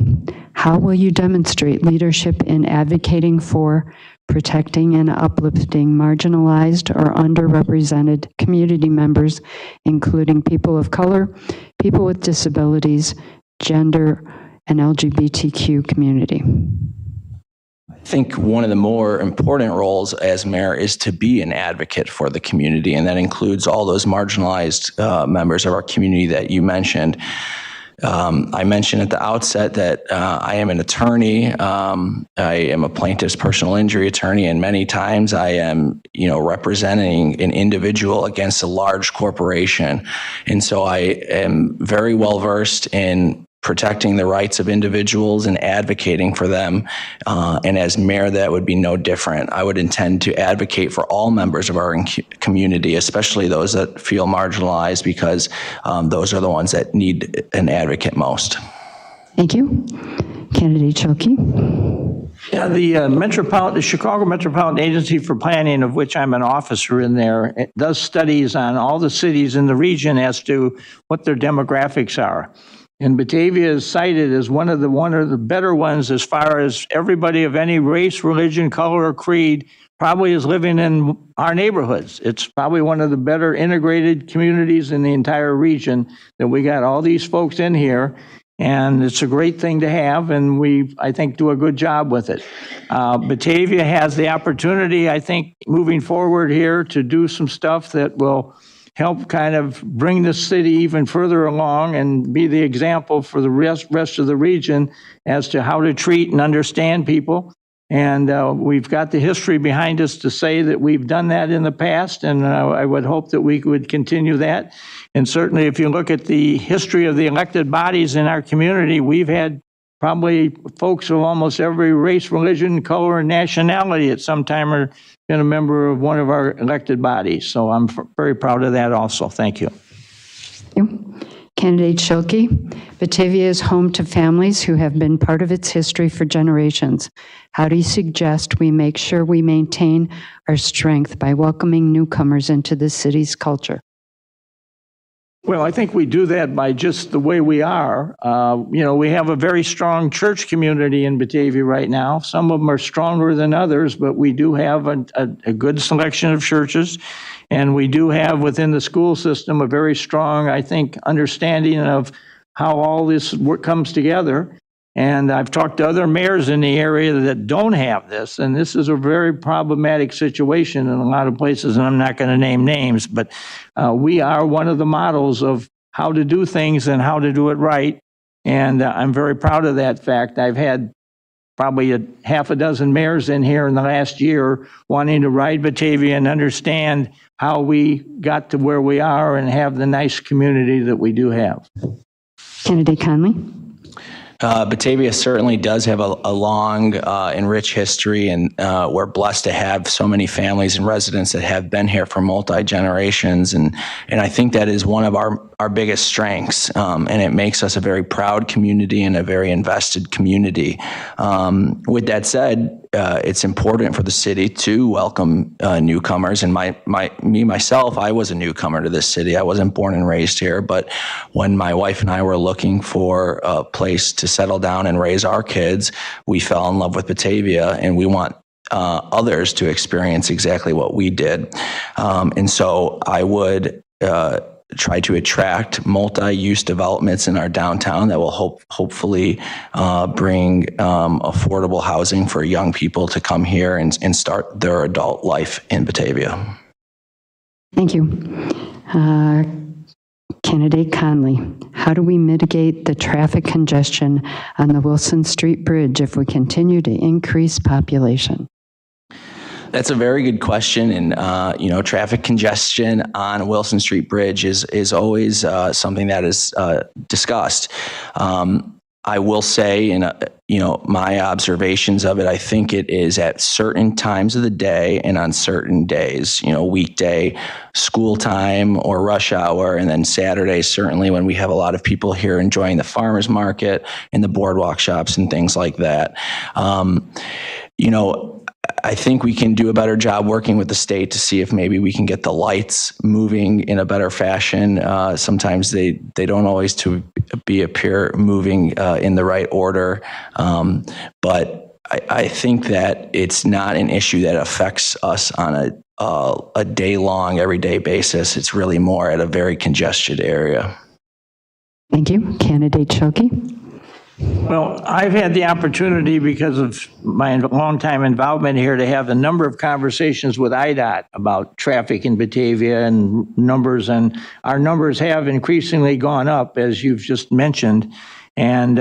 how will you demonstrate leadership in advocating for protecting and uplifting marginalized or underrepresented community members, including people of color, people with disabilities, gender, and LGBTQ community? I think one of the more important roles as mayor is to be an advocate for the community, and that includes all those marginalized members of our community that you mentioned. I mentioned at the outset that I am an attorney. I am a plaintiff's personal injury attorney, and many times I am, representing an individual against a large corporation. And so I am very well versed in protecting the rights of individuals and advocating for them. And as mayor, that would be no different. I would intend to advocate for all members of our community, especially those that feel marginalized, because those are the ones that need an advocate most. Thank you. Candidate Chilke. Yeah, the Chicago Metropolitan Agency for Planning, of which I'm an officer in there, it does studies on all the cities in the region as to what their demographics are. And Batavia is cited as one of the better ones as far as everybody of any race, religion, color, or creed probably is living in our neighborhoods. It's probably one of the better integrated communities in the entire region, that we got all these folks in here, and it's a great thing to have, and we, I think, do a good job with it. Batavia has the opportunity, I think, moving forward here to do some stuff that will help kind of bring the city even further along and be the example for the rest of the region as to how to treat and understand people. And we've got the history behind us to say that we've done that in the past, and I would hope that we would continue that. And certainly if you look at the history of the elected bodies in our community, we've had probably folks of almost every race, religion, color, and nationality at some time or been a member of one of our elected bodies. So I'm very proud of that also. Thank you. Thank you. Candidate Schilke. Batavia is home to families who have been part of its history for generations. How do you suggest we make sure we maintain our strength by welcoming newcomers into the city's culture? Well, I think we do that by just the way we are. We have a very strong church community in Batavia right now. Some of them are stronger than others, but we do have a good selection of churches. And we do have within the school system a very strong, I think, understanding of how all this work comes together. And I've talked to other mayors in the area that don't have this, and this is a very problematic situation in a lot of places, and I'm not going to name names, but we are one of the models of how to do things and how to do it right, and I'm very proud of that fact. I've had probably half a dozen mayors in here in the last year wanting to ride Batavia and understand how we got to where we are and have the nice community that we do have. Candidate Conley. Batavia certainly does have a long and rich history, and we're blessed to have so many families and residents that have been here for multi-generations, and I think that is one of our biggest strengths, and it makes us a very proud community and a very invested community. With that said, it's important for the city to welcome newcomers, and myself, I was a newcomer to this city. I wasn't born and raised here, but when my wife and I were looking for a place to settle down and raise our kids, we fell in love with Batavia, and we want others to experience exactly what we did. And so I would try to attract multi-use developments in our downtown that will hopefully bring affordable housing for young people to come here and start their adult life in Batavia. Thank you. Candidate Conley, how do we mitigate the traffic congestion on the Wilson Street Bridge if we continue to increase population? That's a very good question, and traffic congestion on Wilson Street Bridge is always something that is discussed. I will say, my observations of it, I think it is at certain times of the day and on certain days, weekday, school time or rush hour, and then Saturday, certainly when we have a lot of people here enjoying the farmers market and the boardwalk shops and things like that. I think we can do a better job working with the state to see if maybe we can get the lights moving in a better fashion. Sometimes they don't always appear moving in the right order. But I think that it's not an issue that affects us on a day-long, everyday basis. It's really more at a very congested area. Thank you. Candidate Schilke. Well, I've had the opportunity, because of my longtime involvement here, to have a number of conversations with IDOT about traffic in Batavia and numbers, and our numbers have increasingly gone up, as you've just mentioned. And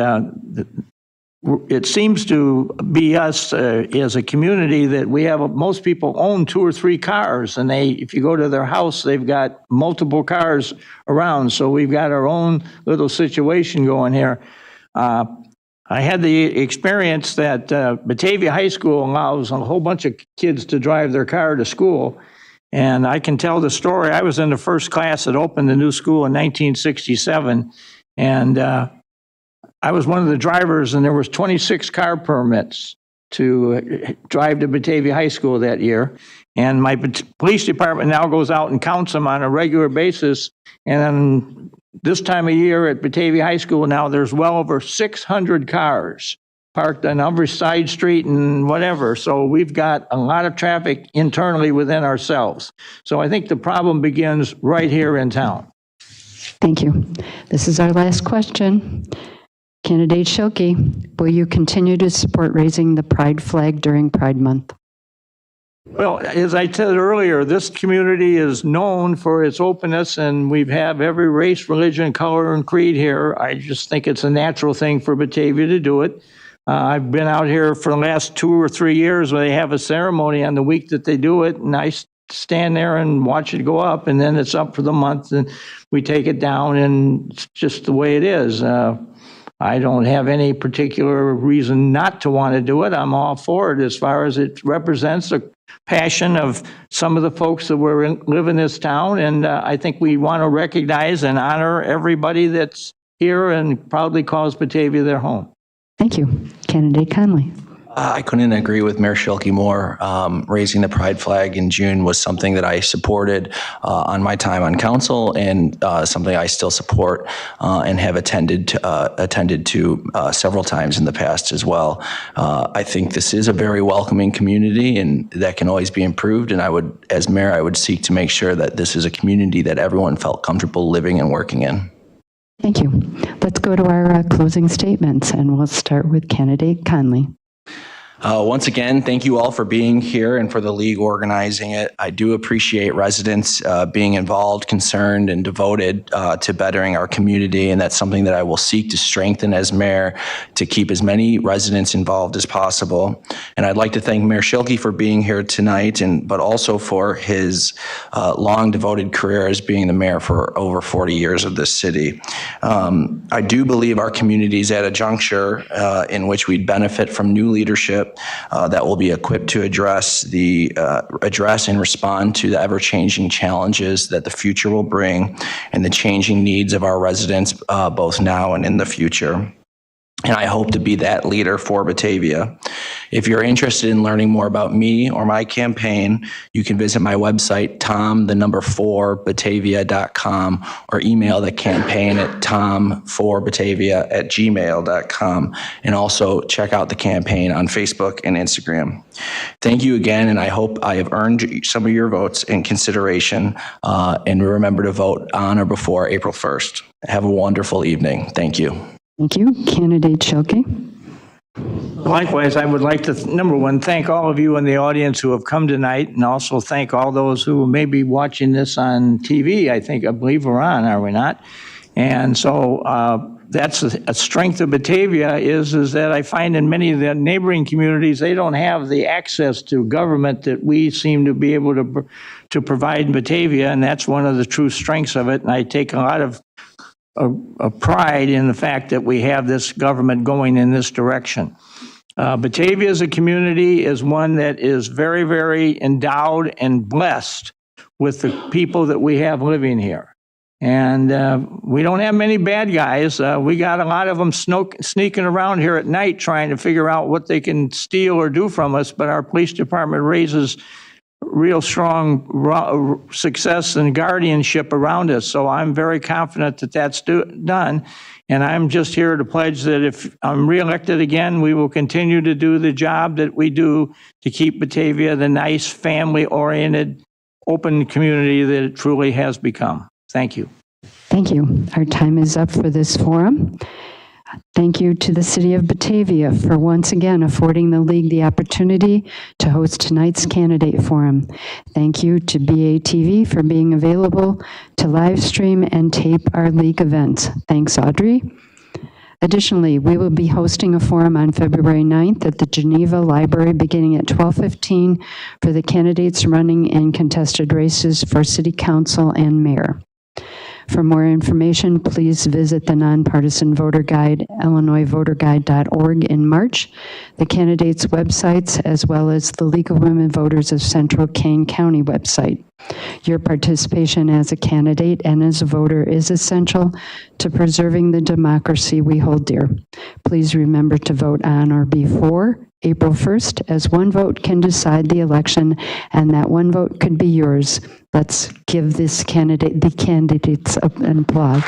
it seems to be us as a community that we have, most people own 2 or 3 cars, and if you go to their house, they've got multiple cars around. So we've got our own little situation going here. I had the experience that Batavia High School allows a whole bunch of kids to drive their car to school. And I can tell the story. I was in the first class that opened the new school in 1967. And I was one of the drivers, and there was 26 car permits to drive to Batavia High School that year. And my police department now goes out and counts them on a regular basis. And then this time of year at Batavia High School now, there's well over 600 cars parked on every side street and whatever. So we've got a lot of traffic internally within ourselves. So I think the problem begins right here in town. Thank you. This is our last question. Candidate Schilke, will you continue to support raising the pride flag during Pride Month? Well, as I said earlier, this community is known for its openness, and we have every race, religion, color, and creed here. I just think it's a natural thing for Batavia to do it. I've been out here for the last 2 or 3 years where they have a ceremony on the week that they do it, and I stand there and watch it go up, and then it's up for the month, and we take it down, and it's just the way it is. I don't have any particular reason not to want to do it. I'm all for it as far as it represents a passion of some of the folks that live in this town. And I think we want to recognize and honor everybody that's here and proudly calls Batavia their home. Thank you. Candidate Conley. I couldn't agree with Mayor Schilke more. Raising the pride flag in June was something that I supported on my time on council, and something I still support and have attended to several times in the past as well. I think this is a very welcoming community, and that can always be improved. And I would, as mayor, I would seek to make sure that this is a community that everyone felt comfortable living and working in. Thank you. Let's go to our closing statements, and we'll start with Candidate Conley. Once again, thank you all for being here and for the league organizing it. I do appreciate residents being involved, concerned, and devoted to bettering our community, and that's something that I will seek to strengthen as mayor to keep as many residents involved as possible. And I'd like to thank Mayor Schilke for being here tonight, but also for his long devoted career as being the mayor for over 40 years of this city. I do believe our community is at a juncture in which we'd benefit from new leadership that will be equipped to address and respond to the ever-changing challenges that the future will bring and the changing needs of our residents both now and in the future. And I hope to be that leader for Batavia. If you're interested in learning more about me or my campaign, you can visit my website, tom4batavia.com, or email the campaign at tom4batavia@gmail.com, and also check out the campaign on Facebook and Instagram. Thank you again, and I hope I have earned some of your votes in consideration, and remember to vote on or before April 1st. Have a wonderful evening. Thank you. Thank you. Candidate Schilke. Likewise, I would like to, number one, thank all of you in the audience who have come tonight, and also thank all those who may be watching this on TV. I believe we're on, are we not? And so that's a strength of Batavia is that I find in many of the neighboring communities, they don't have the access to government that we seem to be able to provide in Batavia, and that's one of the true strengths of it. And I take a lot of pride in the fact that we have this government going in this direction. Batavia as a community is one that is very, very endowed and blessed with the people that we have living here. And we don't have many bad guys. We got a lot of them sneaking around here at night trying to figure out what they can steal or do from us, but our police department raises real strong success and guardianship around us. So I'm very confident that that's done. And I'm just here to pledge that if I'm reelected again, we will continue to do the job that we do to keep Batavia the nice, family-oriented, open community that it truly has become. Thank you. Thank you. Our time is up for this forum. Thank you to the City of Batavia for once again affording the League the opportunity to host tonight's candidate forum. Thank you to BATV for being available to live stream and tape our League events. Thanks, Audrey. Additionally, we will be hosting a forum on February 9th at the Geneva Library beginning at 12:15 for the candidates running in contested races for City Council and Mayor. For more information, please visit the Nonpartisan Voter Guide, illinoisvoterguide.org in March, the candidates' websites, as well as the League of Women Voters of Central Kane County website. Your participation as a candidate and as a voter is essential to preserving the democracy we hold dear. Please remember to vote on or before April 1st, as one vote can decide the election, and that one vote could be yours. Let's give the candidates an applause.